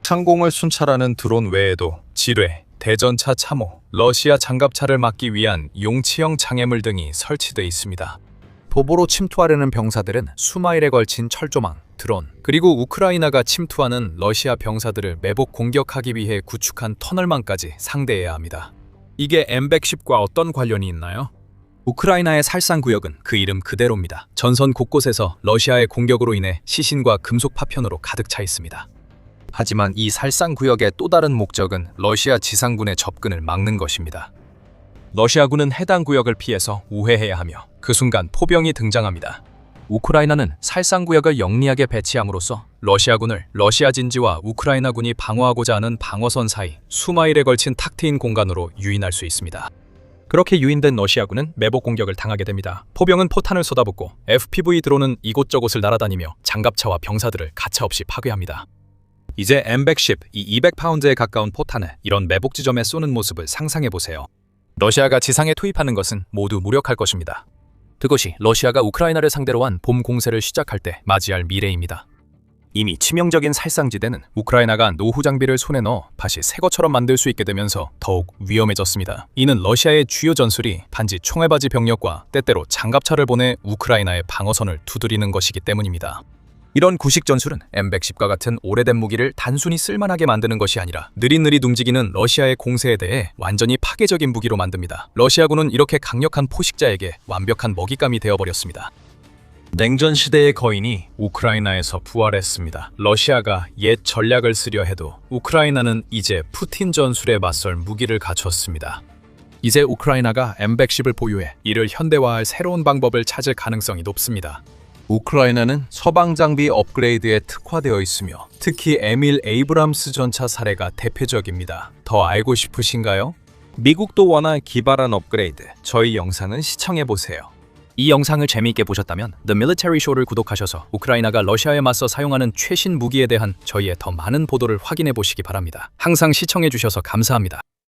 상공을 순찰하는 드론 외에도 지뢰, 대전차 참호, 러시아 장갑차를 막기 위한 용치형 장애물 등이 설치되어 있습니다. 도보로 침투하려는 병사들은 수마일에 걸친 철조망, 드론, 그리고 우크라이나가 침투하는 러시아 병사들을 매복 공격하기 위해 구축한 터널망까지 상대해야 합니다. 이게 M110과 어떤 관련이 있나요? 우크라이나의 살상구역은 그 이름 그대로입니다. 전선 곳곳에서 러시아의 공격으로 인해 시신과 금속 파편으로 가득 차 있습니다. 하지만 이 살상구역의 또 다른 목적은 러시아 지상군의 접근을 막는 것입니다. 러시아군은 해당 구역을 피해서 우회해야 하며 그 순간 포병이 등장합니다. 우크라이나는 살상구역을 영리하게 배치함으로써 러시아군을 러시아 진지와 우크라이나군이 방어하고자 하는 방어선 사이 수마일에 걸친 탁 트인 공간으로 유인할 수 있습니다. 그렇게 유인된 러시아군은 매복 공격을 당하게 됩니다. 포병은 포탄을 쏟아붓고 FPV 드론은 이곳저곳을 날아다니며 장갑차와 병사들을 가차없이 파괴합니다. 이제 M110, 이 200파운드에 가까운 포탄을 이런 매복 지점에 쏘는 모습을 상상해보세요. 러시아가 지상에 투입하는 것은 모두 무력할 것입니다. 그것이 러시아가 우크라이나를 상대로 한 봄 공세를 시작할 때 맞이할 미래입니다. 이미 치명적인 살상지대는 우크라이나가 노후 장비를 손에 넣어 다시 새 것처럼 만들 수 있게 되면서 더욱 위험해졌습니다. 이는 러시아의 주요 전술이 단지 총알바지 병력과 때때로 장갑차를 보내 우크라이나의 방어선을 두드리는 것이기 때문입니다. 이런 구식 전술은 M110과 같은 오래된 무기를 단순히 쓸만하게 만드는 것이 아니라 느릿느릿 움직이는 러시아의 공세에 대해 완전히 파괴적인 무기로 만듭니다. 러시아군은 이렇게 강력한 포식자에게 완벽한 먹잇감이 되어버렸습니다. 냉전 시대의 거인이 우크라이나에서 부활했습니다. 러시아가 옛 전략을 쓰려 해도 우크라이나는 이제 푸틴 전술에 맞설 무기를 갖췄습니다. 이제 우크라이나가 M110을 보유해 이를 현대화할 새로운 방법을 찾을 가능성이 높습니다. 우크라이나는 서방 장비 업그레이드에 특화되어 있으며 특히 에밀 에이브람스 전차 사례가 대표적입니다. 더 알고 싶으신가요? 미국도 원할 기발한 업그레이드, 저희 영상은 시청해보세요. 이 영상을 재미있게 보셨다면 The Military Show를 구독하셔서 우크라이나가 러시아에 맞서 사용하는 최신 무기에 대한 저희의 더 많은 보도를 확인해 보시기 바랍니다. 항상 시청해 주셔서 감사합니다.